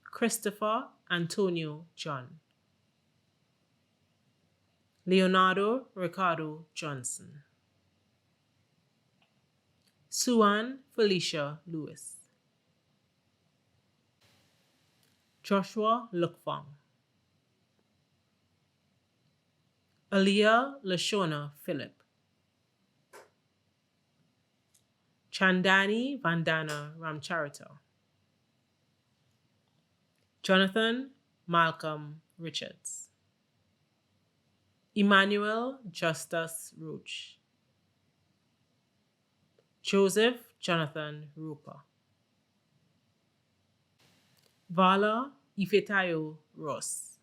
Christopher Antonio John, Leonardo Ricardo Johnson, Suan Felicia Lewis, Joshua Lukfong, Aliyah Lashona Philip, Chandani Vandana Ramcharita, Jonathan Malcolm Richards, Emmanuel Justus Roach, Joseph Jonathan Roper, Vala Ifetayo Ross,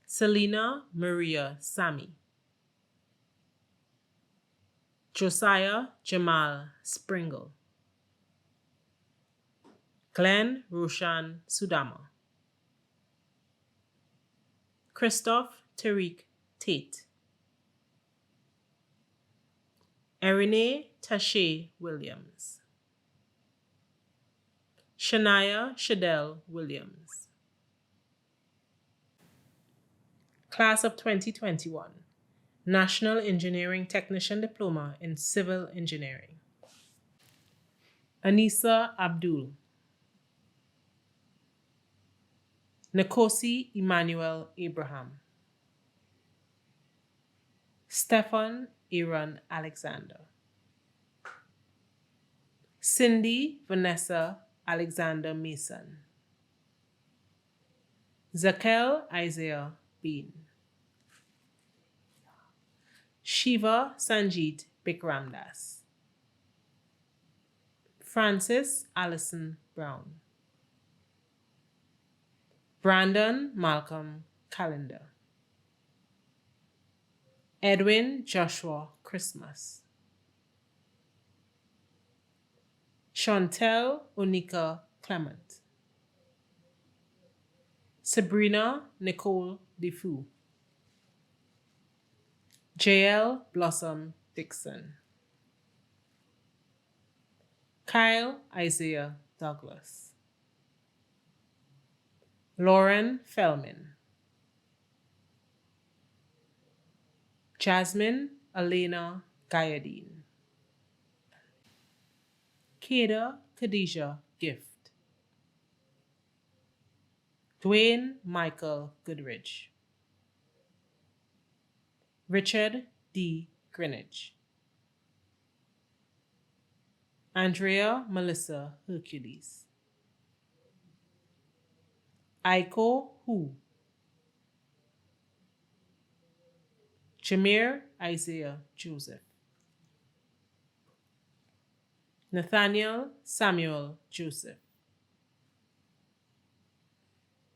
Selena Maria Sami, Josiah Jamal Springle, Glenn Roshan Sudama, Christoph Tariq Tate, Erine Tashe Williams, Shania Shadell Williams. Class of 2021, National Engineering Technician Diploma in Civil Engineering. Anissa Abdul, Nkosi Emmanuel Abraham, Stefan Aaron Alexander, Cindy Vanessa Alexander Mason, Zakel Isaiah Bean, Shiva Sanjeet Bikramdas, Francis Allison Brown, Brandon Malcolm Callender, Edwin Joshua Christmas, Chantel Onika Clement, Sabrina Nicole Defoe, JL Blossom Dixon, Kyle Isaiah Douglas, Lauren Fellman, Jasmine Elena Gayadine, Keda Khadijah Gift, Dwayne Michael Goodrich, Richard D. Greenwich, Andrea Melissa Hercules, Aiko Hu, Jameer Isaiah Joseph, Nathaniel Samuel Joseph,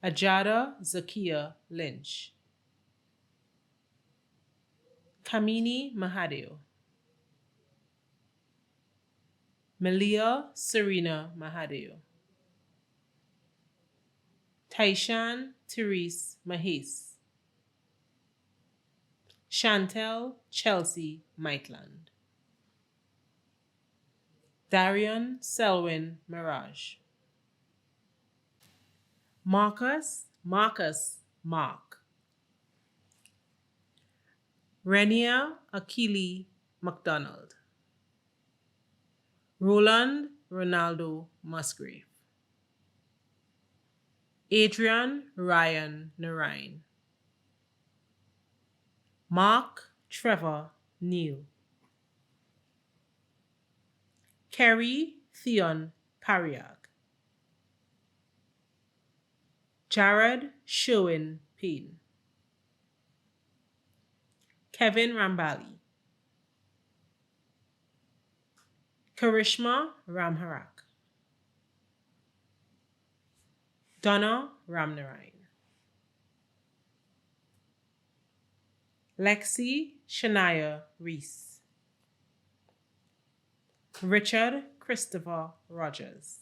Ajada Zakia Lynch, Kamini Mahadeo, Melia Serena Mahadeo, Taishan Therese Mahes, Chantel Chelsea Maitland, Darian Selwyn Mirage, Marcus Mark, Renia Akili McDonald, Roland Ronaldo Musgrave, Adrian Ryan Narine, Mark Trevor Neal, Kerry Theon Pariag, Jared Sherwin Payne, Kevin Rambali, Karishma Ramharak, Donna Ramnarine, Lexi Shania Reese. Richard Christopher Rogers.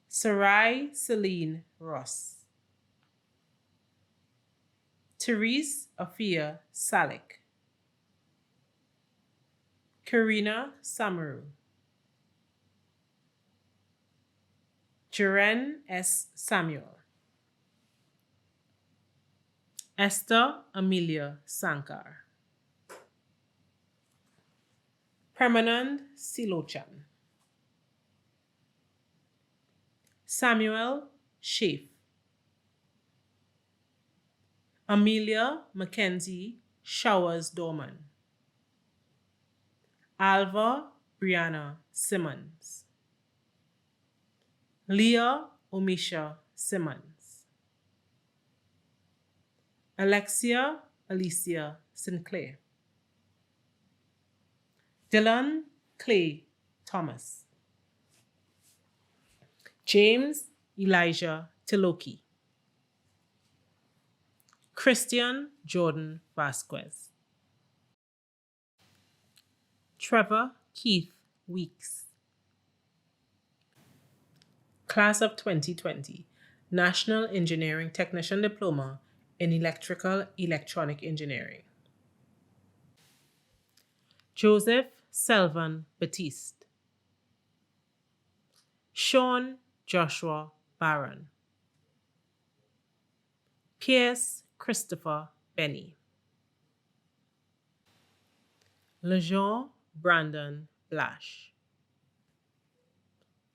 Sarai Celine Ross. Therese Afia Salik. Karina Samaru. Jaren S. Samuel. Esther Amelia Sankar. Premanand Silochan. Samuel Schaaf. Amelia Mackenzie Showers Dorman. Alva Brianna Simmons. Leah Omisha Simmons. Alexia Alicia Sinclair. Dylan Clay Thomas. James Elijah Tiloki. Christian Jordan Vasquez. Trevor Keith Weeks. Class of 2020, National Engineering Technician Diploma in Electrical Electronic Engineering. Joseph Selvan Batiste. Sean Joshua Barron. Pierce Christopher Benny. Lejean Brandon Blash.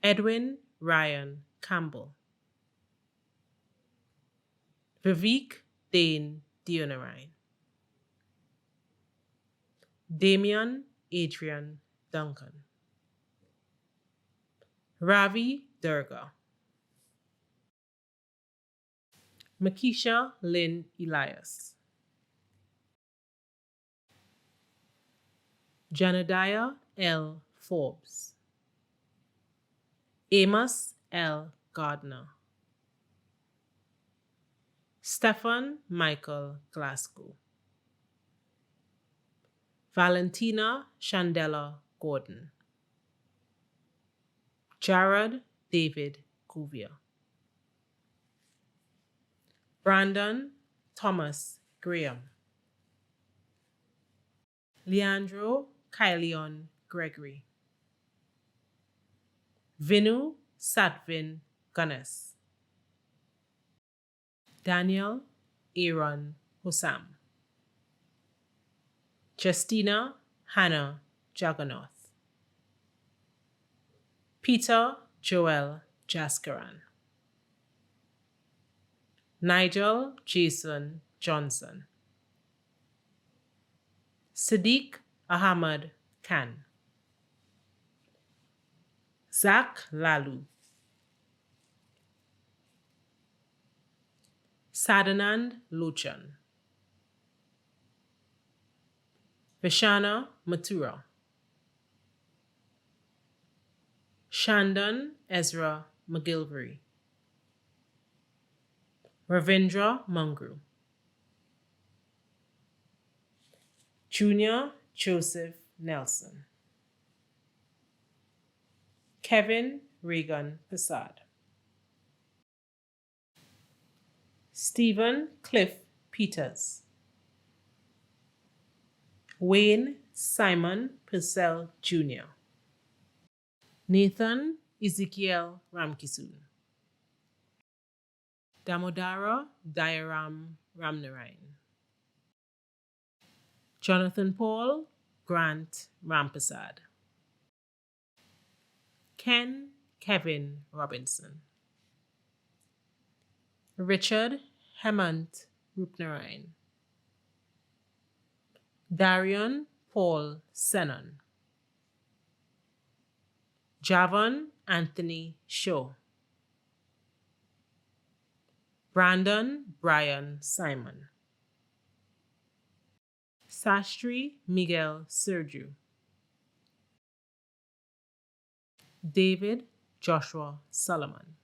Edwin Ryan Campbell. Vivek Dane Dionarine. Damian Adrian Duncan. Ravi Durga. Makisha Lynn Elias. Janadiah L. Forbes. Amos L. Gardner. Stefan Michael Glasgow. Valentina Chandela Gordon. Jared David Cuvier. Brandon Thomas Graham. Leandro Kylion Gregory. Vinu Satvin Ganes. Daniel Aaron Hussam. Justina Hannah Jagannath. Peter Joel Jaskaran. Nigel Jason Johnson. Sadiq Ahmad Khan. Zach Lalu. Sadanand Lochan. Vishana Mathura. Shandon Ezra McGilvery. Ravindra Mangru. Junior Joseph Nelson. Kevin Regan Prasad. Stephen Cliff Peters. Wayne Simon Purcell Jr. Nathan Ezekiel Ramkisoon. Damodara Dayaram Ramnarayan. Jonathan Paul Grant Rampasad. Ken Kevin Robinson. Richard Hemant Rupnarayan. Darion Paul Senon. Javon Anthony Shaw. Brandon Brian Simon. Sastri Miguel Sergio. David Joshua Solomon.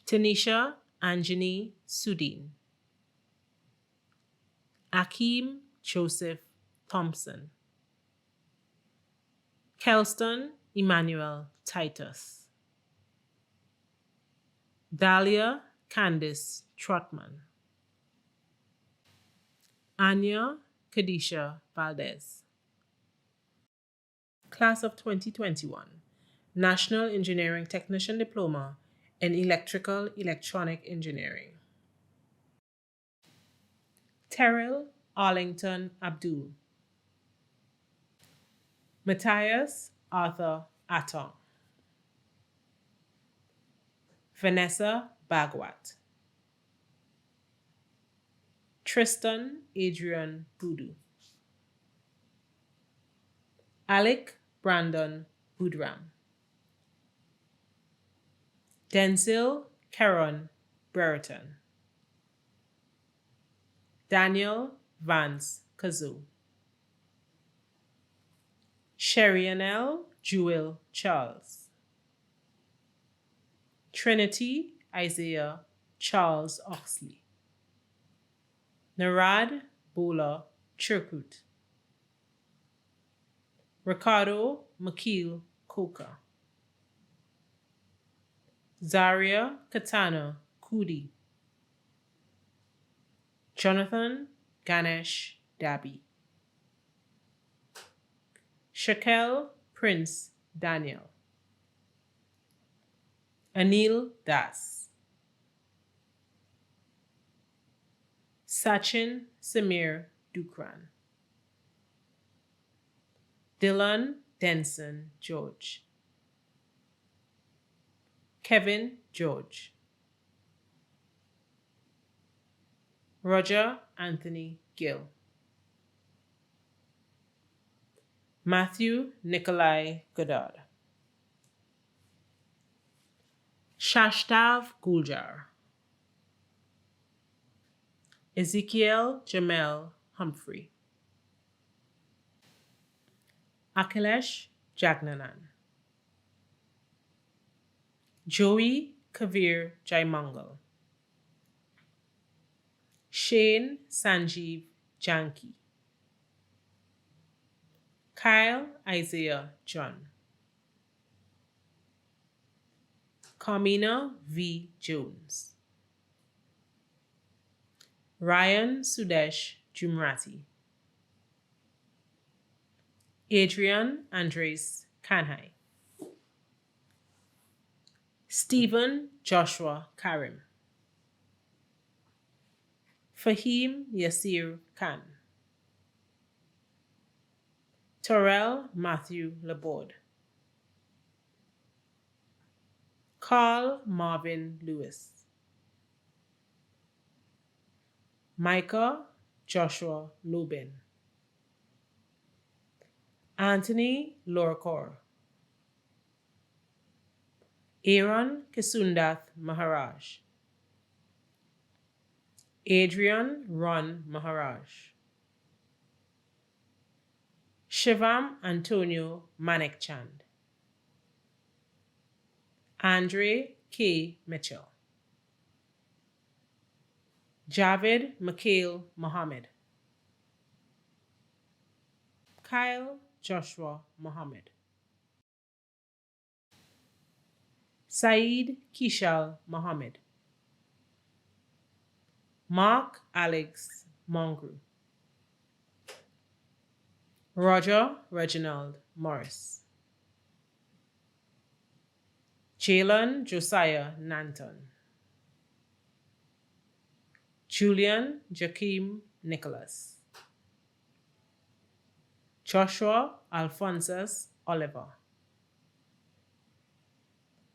Tanisha Anjani Sudin. Akeem Joseph Thompson, Kelston Emmanuel Titus, Dahlia Candice Trotman, Anya Kadisha Valdez. Class of 2021, National Engineering Technician Diploma in Electrical Electronic Engineering. Terrell Arlington Abdul, Matthias Arthur Atong, Vanessa Bagwat, Tristan Adrian Budu, Alec Brandon Budram, Denzel Caron Brereton, Daniel Vance Kazoo, Sherionel Jewel Charles, Trinity Isaiah Charles Oxley, Narad Bola Chirkut, Ricardo McKeel Coca, Zaria Katana Kudi, Jonathan Ganesh Dabi, Shakel Prince Daniel, Anil Das, Sachin Samir Dukran, Dylan Denson George, Kevin George, Roger Anthony Gill, Matthew Nikolai Goddard, Shashtav Guljar, Ezekiel Jamel Humphrey, Akhilesh Jagnanan, Joey Kavir Jaimangal, Shane Sanjeev Janki, Kyle Isaiah John, Carmina V. Jones, Ryan Sudesh Jumrati, Adrian Andres Kanhai, Stephen Joshua Karim, Fahim Yasir Khan, Torrell Matthew Laborde, Carl Marvin Lewis, Micah Joshua Lubin, Anthony Lorcor, Aaron Kisundath Maharaj, Adrian Ron Maharaj, Shivam Antonio Manekchand, Andre K. Mitchell, Javed Mikhail Mohammed, Kyle Joshua Mohammed, Saeed Kishal Mohammed, Mark Alex Mongru, Roger Reginald Morris, Jalen Josiah Nanton, Julian Jakeem Nicholas, Joshua Alphonsus Oliver,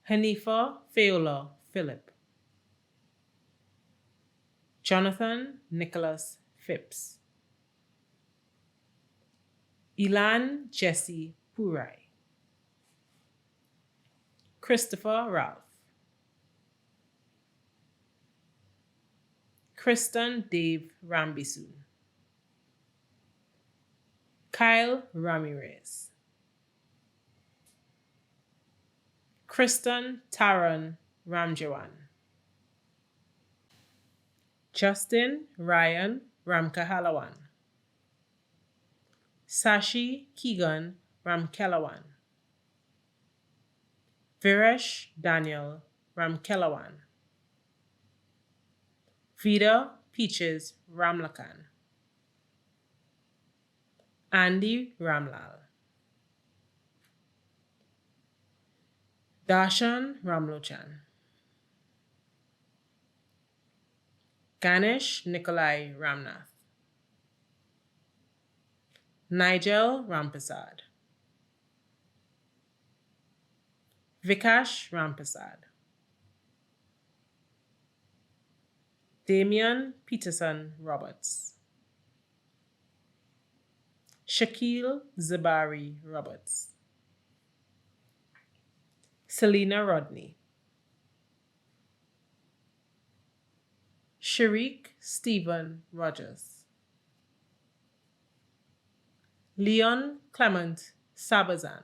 Hanifa Feola Philip, Jonathan Nicholas Phipps, Elan Jesse Purai, Christopher Ralph, Kristen Dave Rambisoon, Kyle Ramirez, Kristen Taran Ramjawan, Justin Ryan Ramkahalawan. Sashi Keegan Ramkelawan. Viresh Daniel Ramkelawan. Vida Peaches Ramlakan. Andy Ramlal. Darshan Ramlochan. Ganesh Nikolai Ramnath. Nigel Rampasad. Vikash Rampasad. Damian Peterson Roberts. Shaquille Zabari Roberts. Selena Rodney. Sharik Stephen Rogers. Leon Clement Sabazan.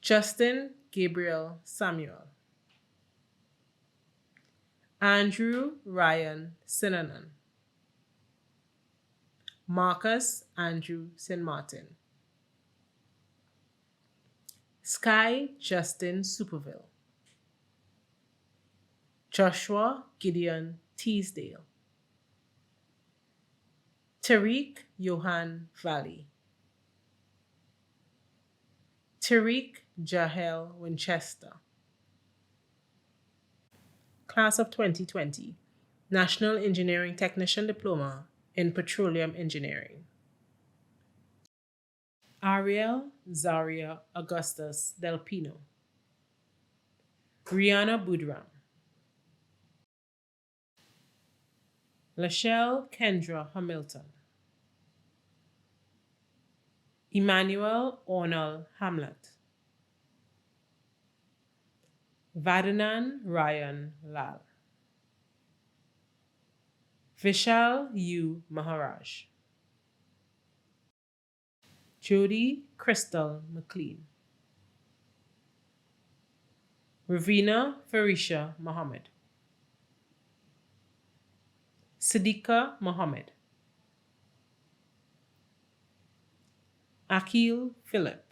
Justin Gabriel Samuel. Andrew Ryan Sinanan. Marcus Andrew St. Martin. Sky Justin Superville. Joshua Gideon Teasdale. Tariq Johan Valley. Tariq Jahel Winchester. Class of 2020, National Engineering Technician Diploma in Petroleum Engineering. Ariel Zaria Augustus Del Pino. Rihanna Budram. Lachelle Kendra Hamilton. Emmanuel Ornell Hamlet. Vadanan Ryan Lal. Vishal U. Maharaj. Jody Crystal McLean. Ravina Farisha Mohammed. Siddiqa Mohammed. Akil Philip.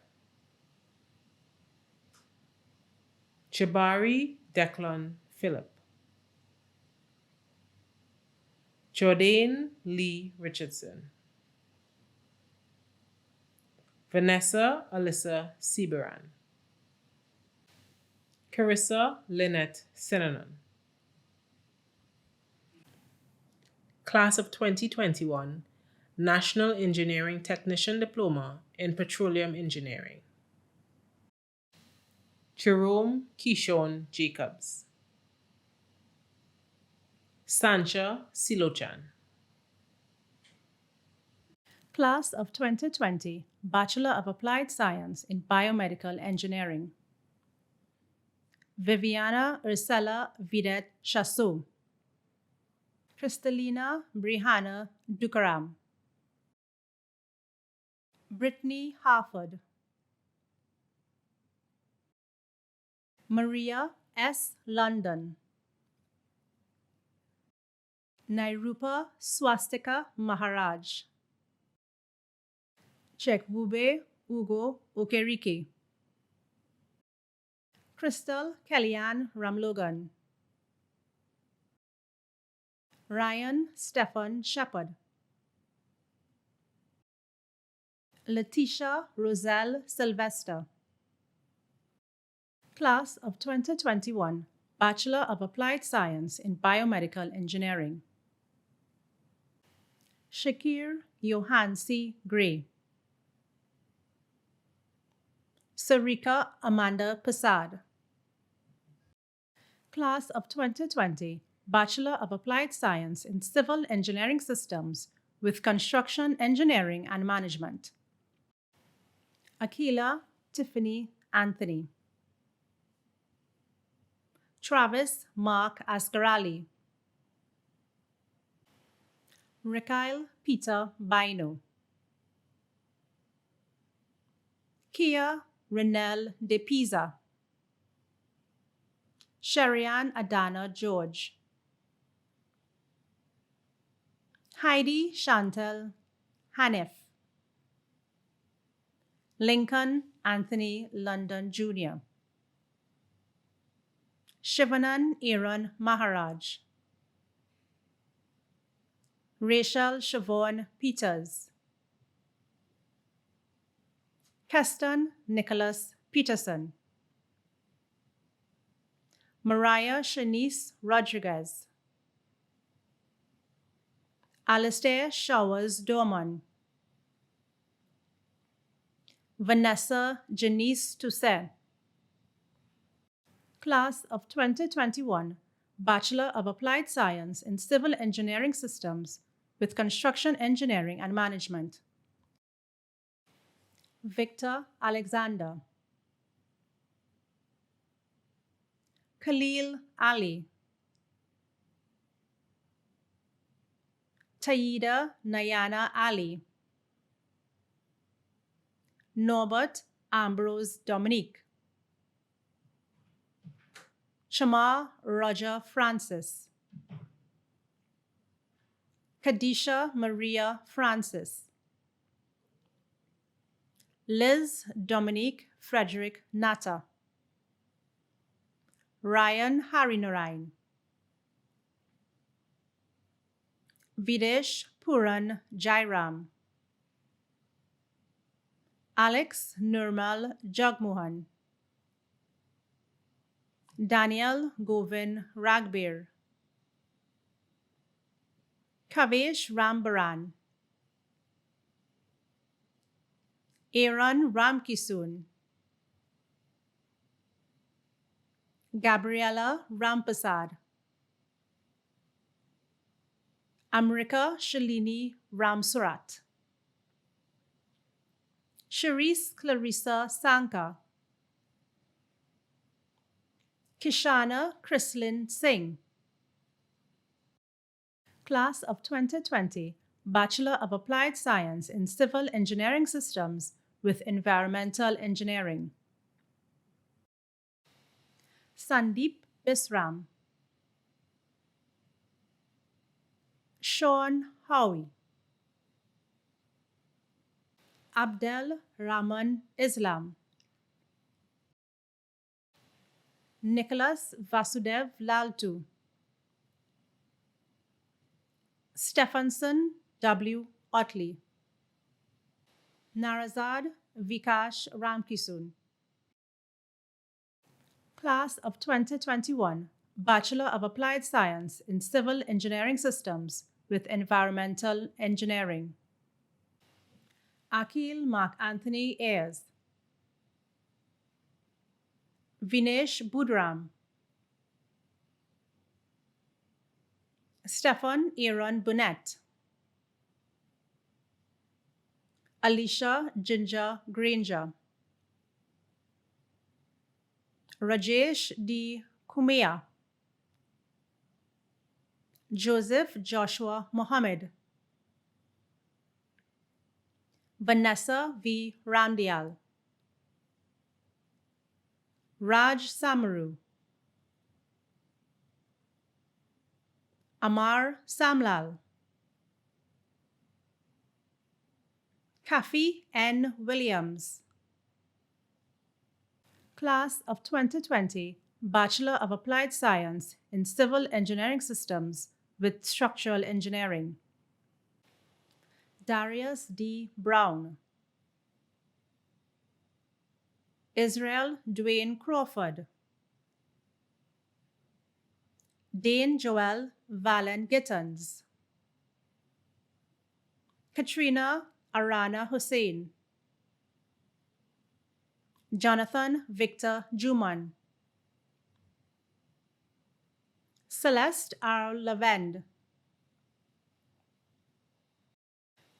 Jabari Declan Philip. Jordan Lee Richardson. Vanessa Alyssa Siberan. Carissa Lynette Sinanan. Class of 2021, National Engineering Technician Diploma in Petroleum Engineering. Jerome Kishon Jacobs. Sancha Silochan. Class of 2020, Bachelor of Applied Science in Biomedical Engineering. Viviana Ursula Videt Chassou. Kristalina Brihanna Dukaram. Brittany Harford. Maria S. London. Nairupa Swastika Maharaj. Chekwube Ugo Okerike. Crystal Kellyanne Ramlogan. Ryan Stephan Shepard. Letitia Roselle Sylvester. Class of 2021, Bachelor of Applied Science in Biomedical Engineering. Shakir Johansi Gray. Sarika Amanda Passad. Class of 2020, Bachelor of Applied Science in Civil Engineering Systems with Construction Engineering and Management. Akila Tiffany Anthony. Travis Mark Ascarali. Rikail Peter Bino. Kia Renelle De Pisa. Sherian Adana George. Heidi Chantal Hanif. Lincoln Anthony London Jr. Shivanan Aaron Maharaj. Rachel Siobhan Peters. Keston Nicholas Peterson. Mariah Shanice Rodriguez. Alistair Showers Dorman. Vanessa Janice Toussaint. Class of 2021, Bachelor of Applied Science in Civil Engineering Systems with Construction Engineering and Management. Victor Alexander. Khalil Ali. Taida Nayana Ali. Norbert Ambrose Dominique. Shamar Roger Francis. Kadisha Maria Francis. Liz Dominique Frederick Natta. Ryan Harinarain. Videsh Puran Jairam. Alex Nirmal Jagmohan. Daniel Govin Ragbir. Kavesh Rambaran. Aaron Ramkisoon. Gabriela Rampasad. Amrika Shalini Ramsurat. Sharice Clarissa Sanka. Kishana Chrislyn Singh. Class of 2020, Bachelor of Applied Science in Civil Engineering Systems with Environmental Engineering. Sandeep Bisram. Sean Howie. Abdel Rahman Islam. Nicholas Vasudev Laltu. Stephenson W. Otley. Narazad Vikash Ramkisoon. Class of 2021, Bachelor of Applied Science in Civil Engineering Systems with Environmental Engineering. Akil Mark Anthony Ayers. Vinesh Budram. Stefan Aaron Burnett. Alicia Ginger Granger. Rajesh D. Kumea. Joseph Joshua Mohammed. Vanessa V. Ramdial. Raj Samaru. Amar Samlal. Kafi N. Williams. Class of 2020, Bachelor of Applied Science in Civil Engineering Systems with Structural Engineering. Darius D. Brown. Israel Dwayne Crawford. Dane Joel Valen Gittens. Katrina Arana Hussein. Jonathan Victor Juman. Celeste R. Lavend.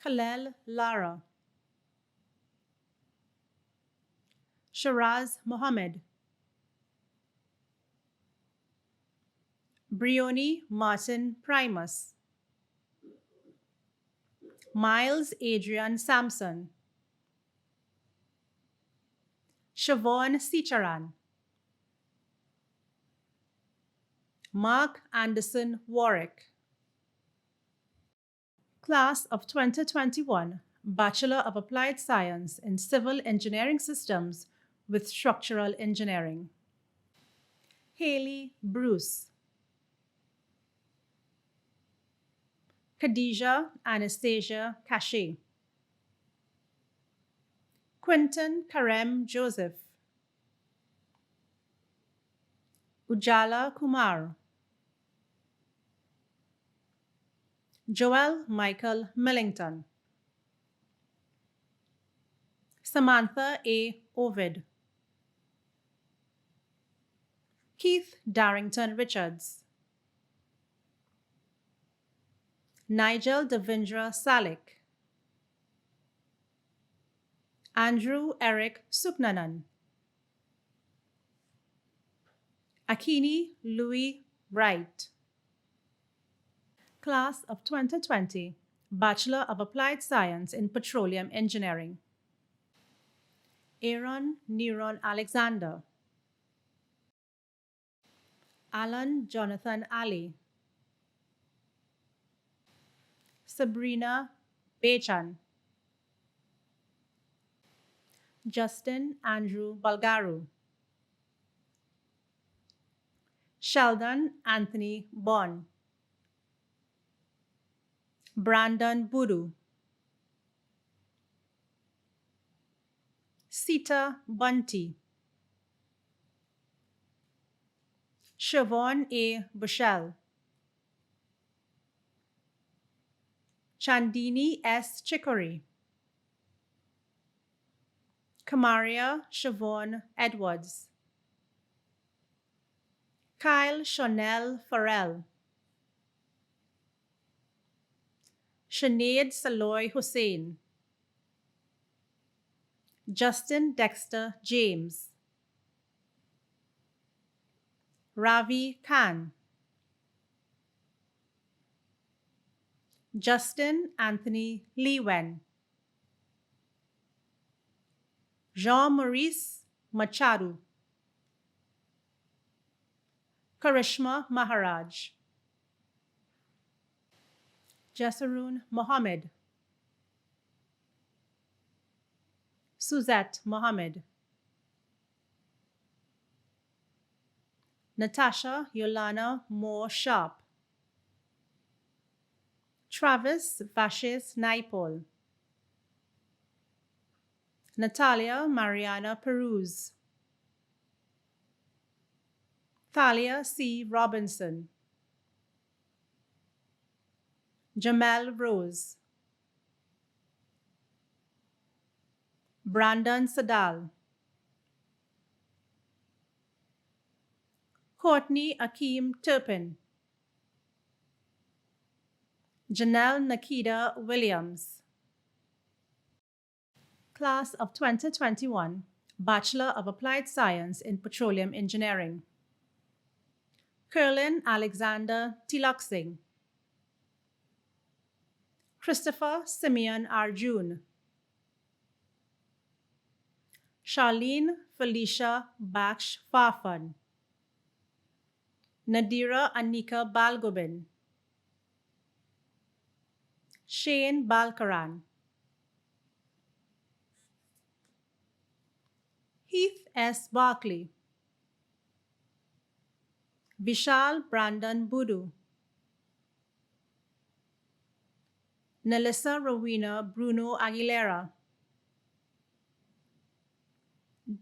Khalel Lara. Shiraz Mohammed. Brioni Martin Primus. Miles Adrian Sampson. Siobhan Sicharan. Mark Anderson Warwick. Class of 2021, Bachelor of Applied Science in Civil Engineering Systems with Structural Engineering. Haley Bruce. Khadija Anastasia Cachet. Quinton Karem Joseph. Ujala Kumar. Joel Michael Millington. Samantha A. Ovid. Keith Darrington Richards. Nigel Devindra Salik. Andrew Eric Suknanan. Akini Louis Wright. Class of 2020, Bachelor of Applied Science in Petroleum Engineering. Aaron Neron Alexander. Alan Jonathan Ali. Sabrina Bechan. Justin Andrew Balgaru. Sheldon Anthony Bond. Brandon Budu. Sita Bunty. Siobhan A. Bushell. Chandini S. Chicory. Kamaria Siobhan Edwards. Kyle Chanel Farrell. Sinead Saloy Hussein. Justin Dexter James. Ravi Khan. Justin Anthony Lewen. Jean-Maurice Machado. Karishma Maharaj. Jasarun Mohammed. Suzette Mohammed. Natasha Yolana Moore Sharp. Travis Vashes Naipol. Natalia Mariana Peruz. Thalia C. Robinson. Jamel Rose. Brandon Sadal. Courtney Akeem Turpin. Janelle Nakida Williams. Class of 2021, Bachelor of Applied Science in Petroleum Engineering. Kerlin Alexander Tilaksing. Christopher Simeon Arjun. Charlene Felicia Baksh Farfan. Nadira Anika Balgobin. Shane Balkaran. Heath S. Barkley. Vishal Brandon Budu. Nelissa Rowena Bruno Aguilera.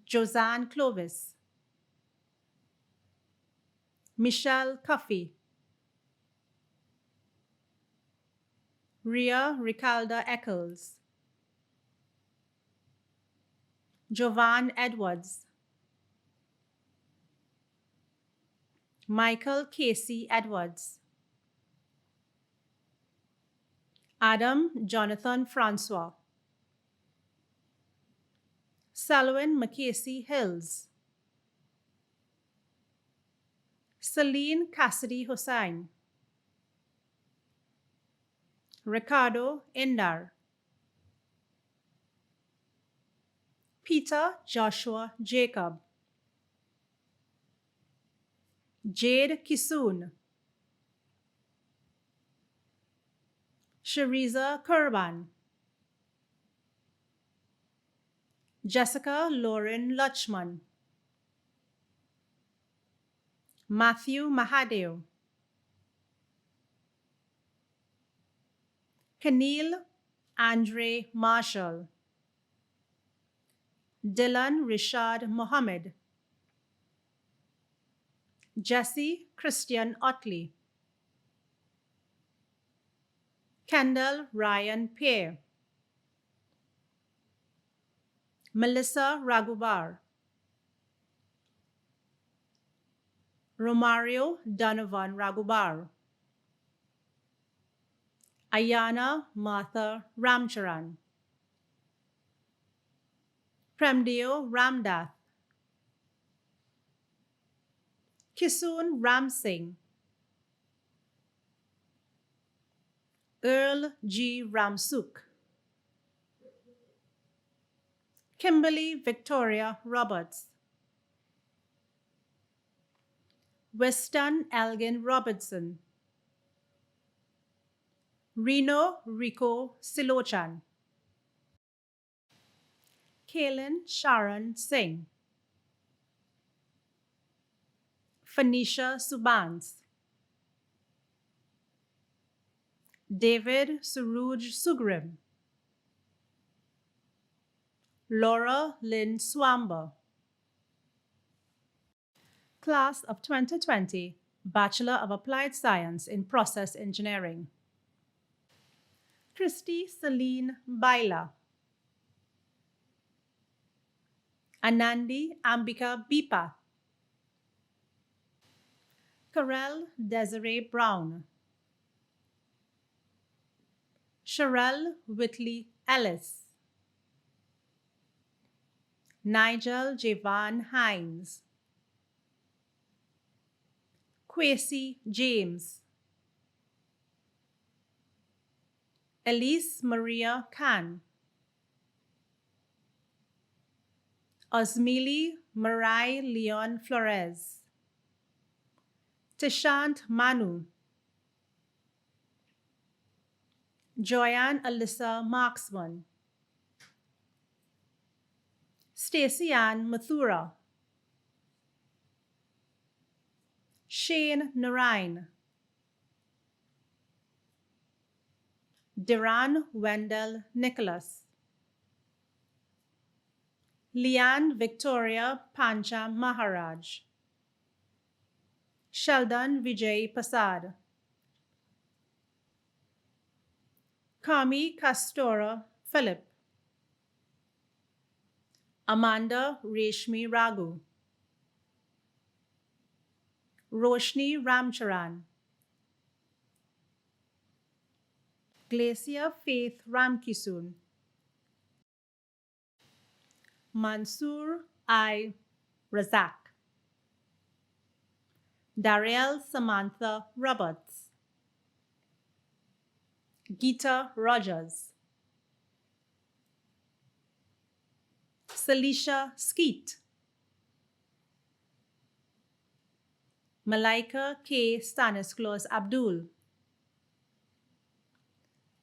Josanne Clovis. Michelle Cuffey. Ria Ricalda Eccles. Jovan Edwards. Michael Casey Edwards. Adam Jonathan Francois. Selwyn McCasey Hills. Celine Cassidy Hussain. Ricardo Indar. Peter Joshua Jacob. Jade Kisoon. Shariza Kurban, Jessica Lauren Lutchman, Matthew Mahadeo, Kenil Andre Marshall, Dylan Rishad Mohammed, Jesse Christian Otley, Kendall Ryan Pear, Melissa Ragubar, Romario Donovan Ragubar, Ayana Martha Ramcharan, Premdeo Ramdath, Kisun Ram Singh, Earl G. Ramsuk, Kimberly Victoria Roberts, Weston Elgin Robertson, Reno Rico Silochan, Kaylin Sharon Singh, Phanisha Subans, David Suruj Sugrim, Laura Lynn Swamba. Class of 2020, Bachelor of Applied Science in Process Engineering. Christy Celine Baila, Anandi Ambika Bipa, Karel Desiree Brown, Sherelle Whitley Ellis, Nigel Javan Hines, Kwesi James, Elise Maria Khan, Osmili Marai Leon Flores, Tishant Manu, Joyanne Alyssa Marksman, Stacey Ann Mathura, Shane Narain, Diran Wendell Nicholas, Leanne Victoria Pancha Maharaj, Sheldon Vijay Pasad, Kami Castora Philip, Amanda Reshmi Raghu, Roshni Ramcharan, Glacia Faith Ramkisun, Mansoor I. Razak, Dariel Samantha Roberts, Geeta Rogers, Salisha Skeet, Malaika K. Stanislaus Abdul,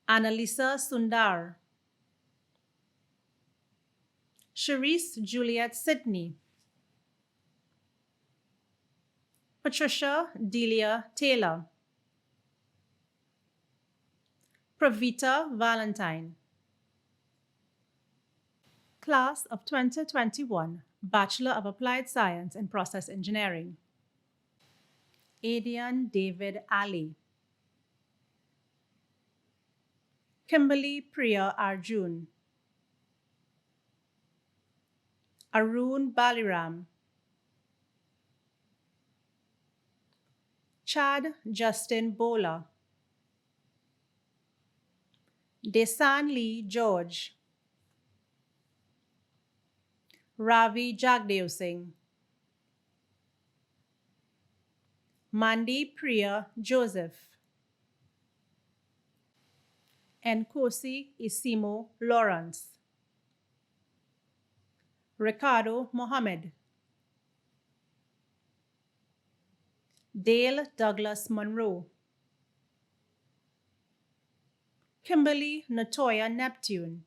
Annalisa Sundar, Charisse Juliet Sidney, Patricia Delia Taylor, Pravita Valentine. Class of 2021, Bachelor of Applied Science in Process Engineering. Adian David Ali, Kimberly Priya Arjun, Arun Baliram, Chad Justin Bola, Desan Lee George, Ravi Jagdev Singh, Mandi Priya Joseph, Nkosi Isimo Lawrence, Ricardo Mohammed, Dale Douglas Monroe, Kimberly Natoya Neptune,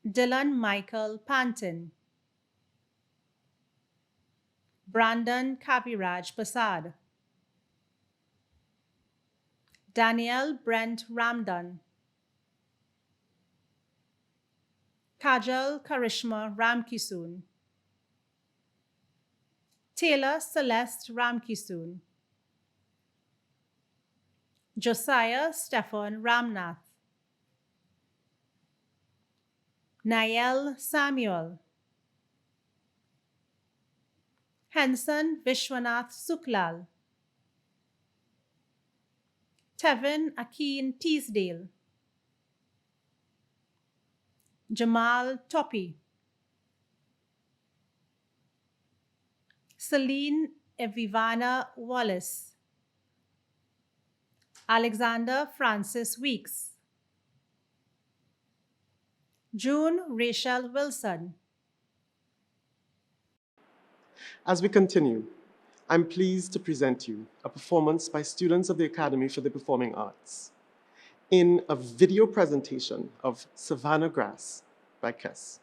Dylan Michael Pantin, Brandon Kaviraj Prasad, Danielle Brent Ramdan, Kajal Karishma Ramkisoon, Taylor Celeste Ramkisoon, Josiah Stephan Ramnath, Nayel Samuel, Henson Vishwanath Suklal, Tevin Akin Teasdale, Jamal Toppy, Celine Evivana Wallace, Alexander Francis Weeks, June Rachel Wilson. As we continue, I'm pleased to present you a performance by students of the Academy for the Performing Arts in a video presentation of Savannah Grass by Kess.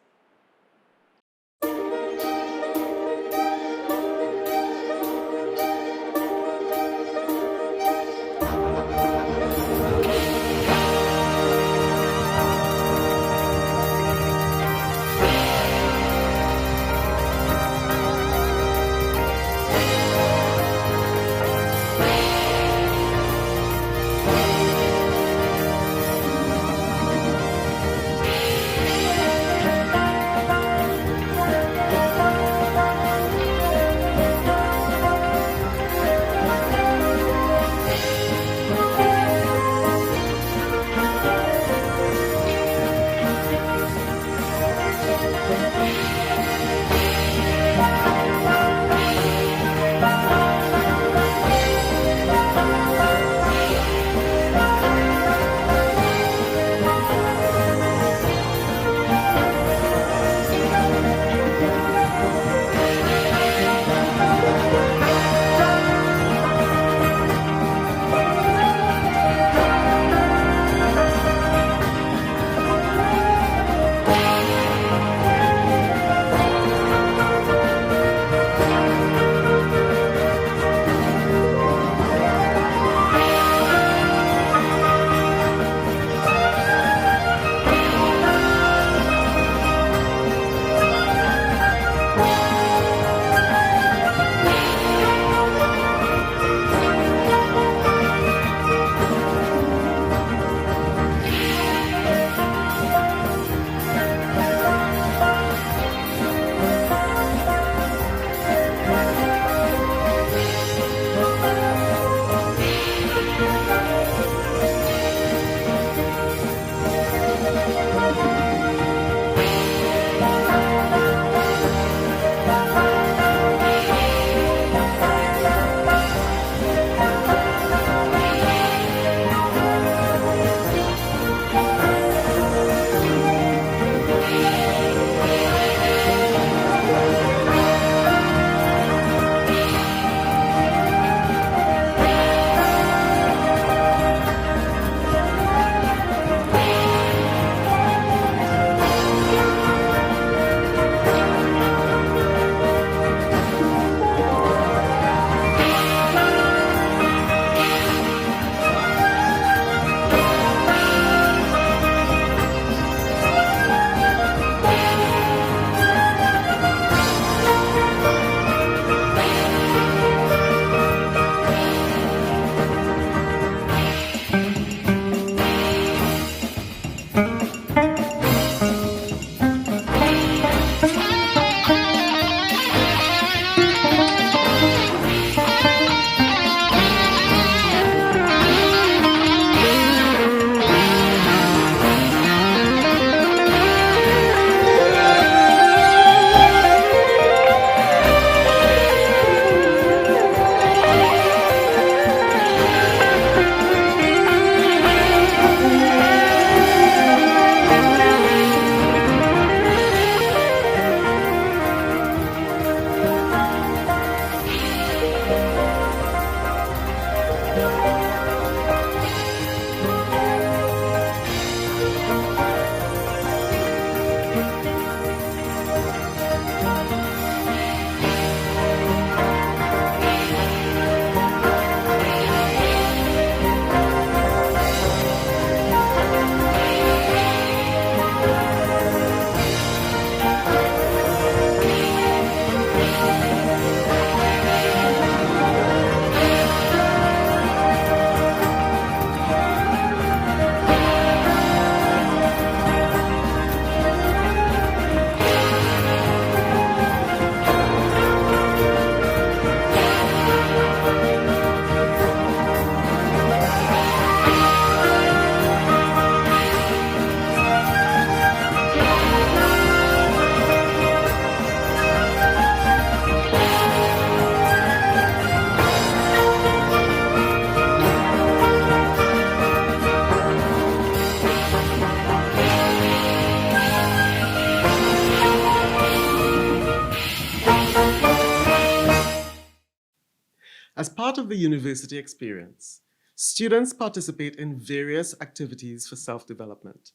part of the university experience, students participate in various activities for self-development,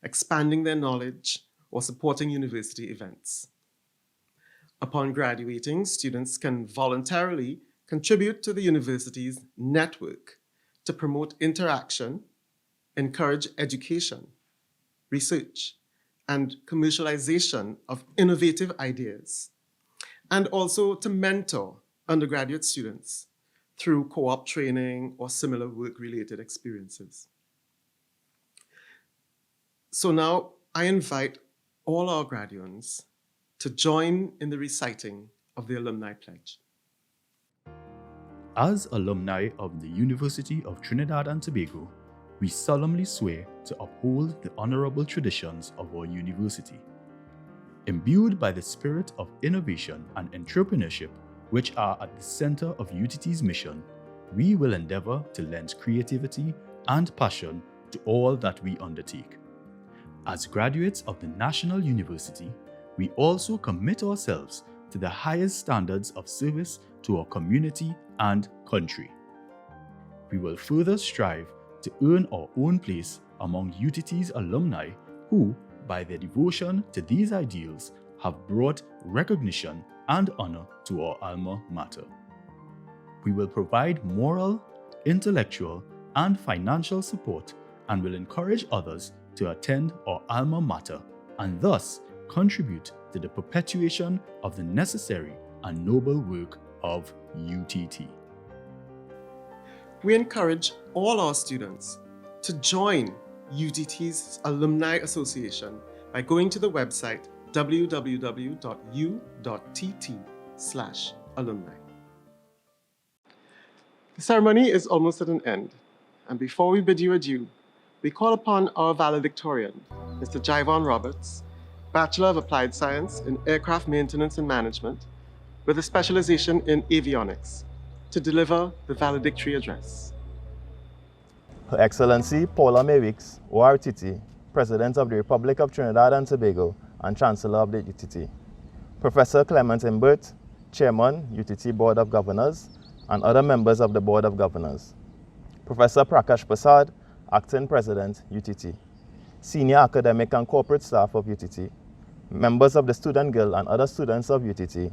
expanding their knowledge or supporting university events. Upon graduating, students can voluntarily contribute to the university's network to promote interaction, encourage education, research, and commercialization of innovative ideas, and also to mentor undergraduate students through co-op training or similar work-related experiences. So now I invite all our graduates to join in the reciting of the Alumni Pledge. As alumni of the University of Trinidad and Tobago, we solemnly swear to uphold the honorable traditions of our university. Imbued by the spirit of innovation and entrepreneurship, which are at the center of UTT's mission, we will endeavor to lend creativity and passion to all that we undertake. As graduates of the National University, we also commit ourselves to the highest standards of service to our community and country. We will further strive to earn our own place among UTT's alumni who, by their devotion to these ideals, have brought recognition and honor to our alma mater. We will provide moral, intellectual, and financial support and will encourage others to attend our alma mater and thus contribute to the perpetuation of the necessary and noble work of UTT. We encourage all our students to join UTT's Alumni Association by going to the website www.u.tt/alumni. The ceremony is almost at an end, and before we bid you adieu, we call upon our valedictorian, Mr. Jivon Roberts, Bachelor of Applied Science in Aircraft Maintenance and Management, with a specialization in avionics, to deliver the valedictory address. Her Excellency Paula May Weeks, ORTT, President of the Republic of Trinidad and Tobago and Chancellor of the UTT. Professor Clement Imbert, Chairman, UTT Board of Governors, and other members of the Board of Governors. Professor Prakash Prasad, Acting President, UTT. Senior academic and corporate staff of UTT. Members of the Student Guild and other students of UTT.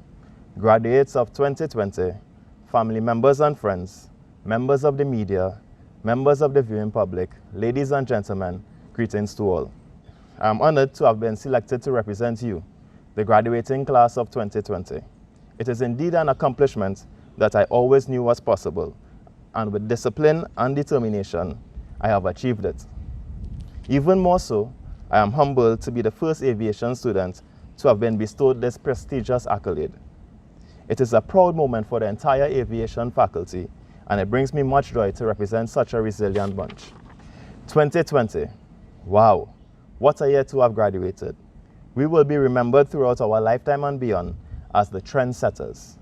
Graduates of 2020, family members and friends, members of the media, members of the viewing public, ladies and gentlemen, greetings to all. I am honored to have been selected to represent you, the graduating class of 2020. It is indeed an accomplishment that I always knew was possible, and with discipline and determination, I have achieved it. Even more so, I am humbled to be the first aviation student to have been bestowed this prestigious accolade. It is a proud moment for the entire aviation faculty, and it brings me much joy to represent such a resilient bunch. 2020, wow, what a year to have graduated. We will be remembered throughout our lifetime and beyond as the trendsetters.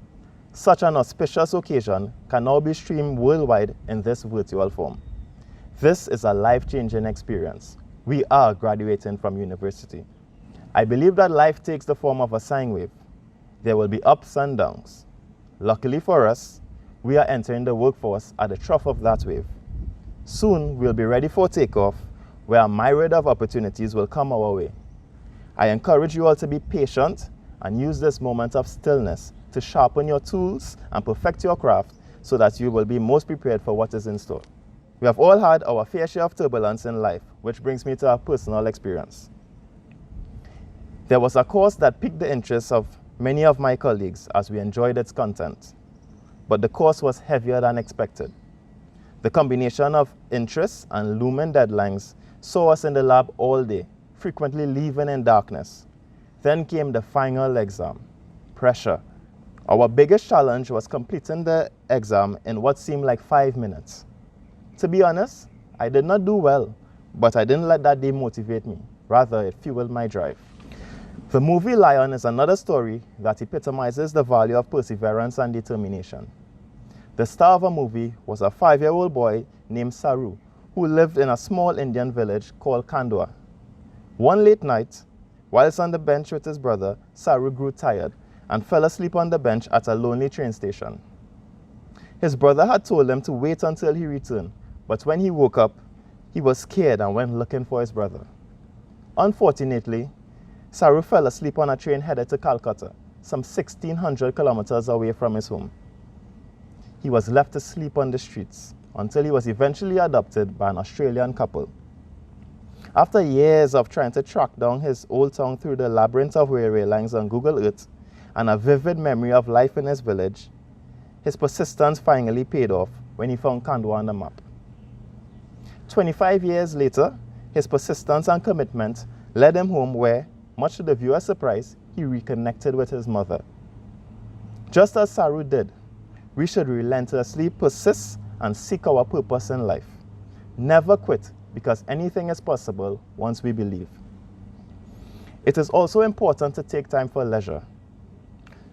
Such an auspicious occasion can now be streamed worldwide in this virtual form. This is a life-changing experience. We are graduating from university. I believe that life takes the form of a sine wave. There will be ups and downs. Luckily for us, we are entering the workforce at the trough of that wave. Soon, we'll be ready for takeoff, where a myriad of opportunities will come our way. I encourage you all to be patient and use this moment of stillness to sharpen your tools and perfect your craft so that you will be most prepared for what is in store. We have all had our fair share of turbulence in life, which brings me to a personal experience. There was a course that piqued the interest of many of my colleagues as we enjoyed its content, but the course was heavier than expected. The combination of interests and looming deadlines saw us in the lab all day, frequently leaving in darkness. Then came the final exam. Pressure. Our biggest challenge was completing the exam in what seemed like 5 minutes. To be honest, I did not do well, but I didn't let that demotivate me. Rather, it fueled my drive. The movie Lion is another story that epitomizes the value of perseverance and determination. The star of a movie was a 5-year-old boy named Saru, who lived in a small Indian village called Kandwa. One late night, whilst on the bench with his brother, Saru grew tired and fell asleep on the bench at a lonely train station. His brother had told him to wait until he returned, but when he woke up, he was scared and went looking for his brother. Unfortunately, Saru fell asleep on a train headed to Calcutta, some 1,600 kilometers away from his home. He was left to sleep on the streets until he was eventually adopted by an Australian couple. After years of trying to track down his old town through the labyrinth of railway lines on Google Earth and a vivid memory of life in his village, his persistence finally paid off when he found Kandwa on the map. 25 years later, his persistence and commitment led him home where, much to the viewer's surprise, he reconnected with his mother. Just as Saru did, we should relentlessly persist and seek our purpose in life. Never quit, because anything is possible once we believe. It is also important to take time for leisure.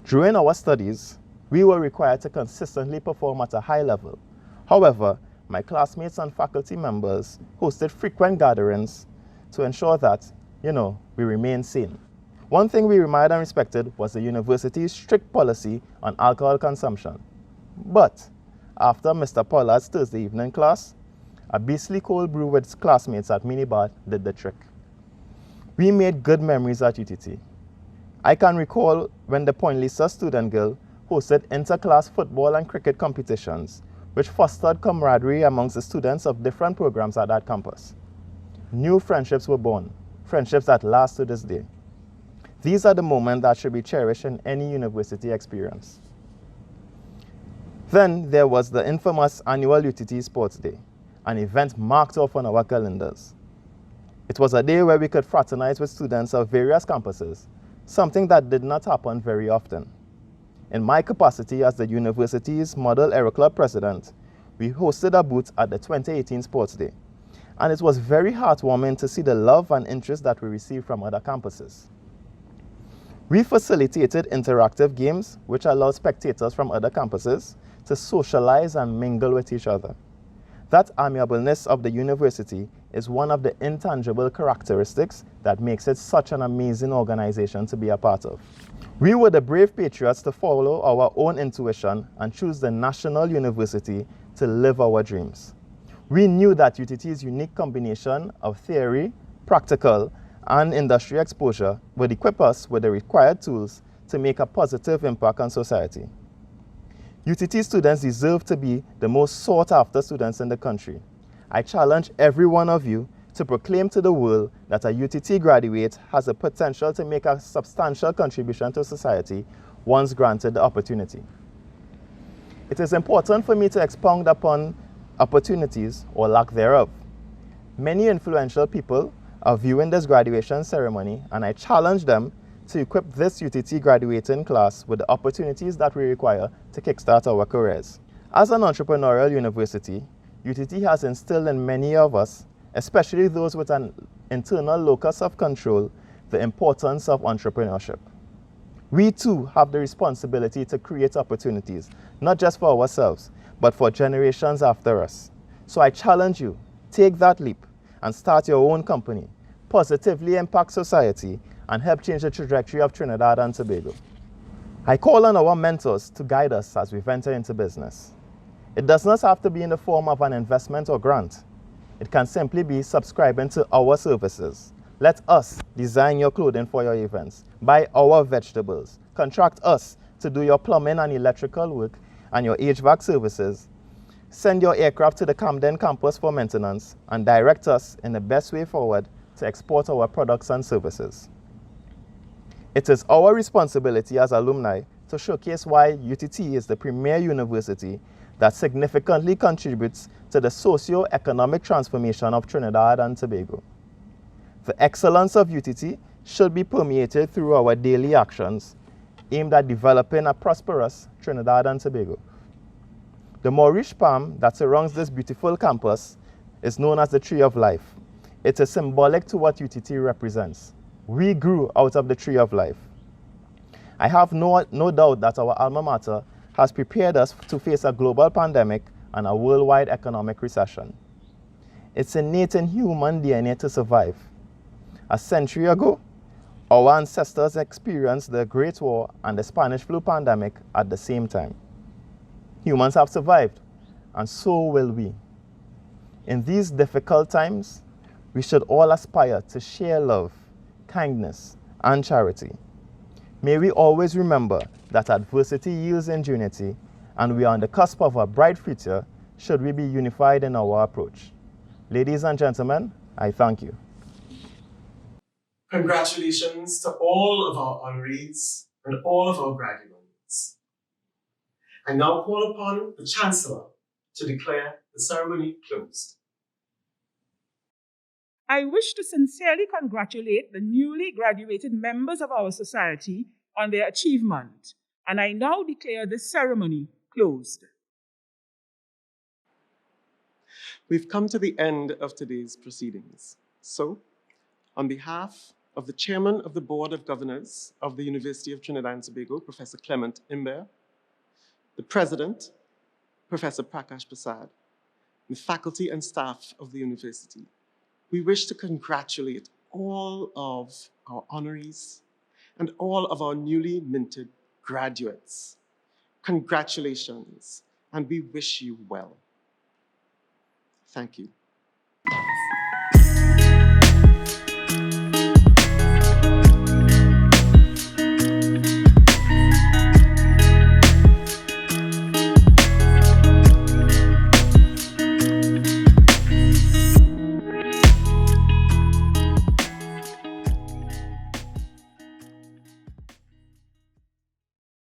During our studies, we were required to consistently perform at a high level. However, my classmates and faculty members hosted frequent gatherings to ensure that, we remain sane. One thing we admired and respected was the university's strict policy on alcohol consumption. But after Mr. Pollard's Thursday evening class, a beastly cold brew with classmates at minibar did the trick. We made good memories at UTT. I can recall when the Point Lisa student girl hosted inter-class football and cricket competitions, which fostered camaraderie amongst the students of different programs at that campus. New friendships were born, friendships that last to this day. These are the moments that should be cherished in any university experience. Then there was the infamous annual UTT Sports Day, an event marked off on our calendars. It was a day where we could fraternize with students of various campuses, something that did not happen very often. In my capacity as the university's Model Aero Club president, we hosted a booth at the 2018 Sports Day, and it was very heartwarming to see the love and interest that we received from other campuses. We facilitated interactive games which allowed spectators from other campuses to socialize and mingle with each other. That amiableness of the university is one of the intangible characteristics that makes it such an amazing organization to be a part of. We were the brave patriots to follow our own intuition and choose the National University to live our dreams. We knew that UTT's unique combination of theory, practical, and industry exposure would equip us with the required tools to make a positive impact on society. UTT students deserve to be the most sought-after students in the country. I challenge every one of you to proclaim to the world that a UTT graduate has the potential to make a substantial contribution to society once granted the opportunity. It is important for me to expound upon opportunities or lack thereof. Many influential people are viewing this graduation ceremony, and I challenge them to equip this UTT graduating class with the opportunities that we require to kickstart our careers. As an entrepreneurial university, UTT has instilled in many of us, especially those with an internal locus of control, the importance of entrepreneurship. We too have the responsibility to create opportunities, not just for ourselves, but for generations after us. So I challenge you, take that leap and start your own company, positively impact society, and help change the trajectory of Trinidad and Tobago. I call on our mentors to guide us as we venture into business. It does not have to be in the form of an investment or grant. It can simply be subscribing to our services. Let us design your clothing for your events, buy our vegetables, contract us to do your plumbing and electrical work and your HVAC services, send your aircraft to the Camden campus for maintenance, and direct us in the best way forward to export our products and services. It is our responsibility as alumni to showcase why UTT is the premier university that significantly contributes to the socio-economic transformation of Trinidad and Tobago. The excellence of UTT should be permeated through our daily actions aimed at developing a prosperous Trinidad and Tobago. The Maurice palm that surrounds this beautiful campus is known as the Tree of Life. It is symbolic to what UTT represents. We grew out of the Tree of Life. I have no doubt that our alma mater has prepared us to face a global pandemic and a worldwide economic recession. It's innate in human DNA to survive. A century ago, our ancestors experienced the Great War and the Spanish flu pandemic at the same time. Humans have survived, and so will we. In these difficult times, we should all aspire to share love, kindness, and charity. May we always remember that adversity yields ingenuity, and we are on the cusp of a bright future should we be unified in our approach. Ladies and gentlemen, I thank you. Congratulations to all of our honorees and all of our graduates. I now call upon the Chancellor to declare the ceremony closed. I wish to sincerely congratulate the newly graduated members of our society on their achievement, and I now declare this ceremony closed. We've come to the end of today's proceedings. So, on behalf of the Chairman of the Board of Governors of the University of Trinidad and Tobago, Professor Clement Imber, the President, Professor Prakash Prasad, the faculty and staff of the university, we wish to congratulate all of our honorees and all of our newly minted graduates. Congratulations, and we wish you well. Thank you.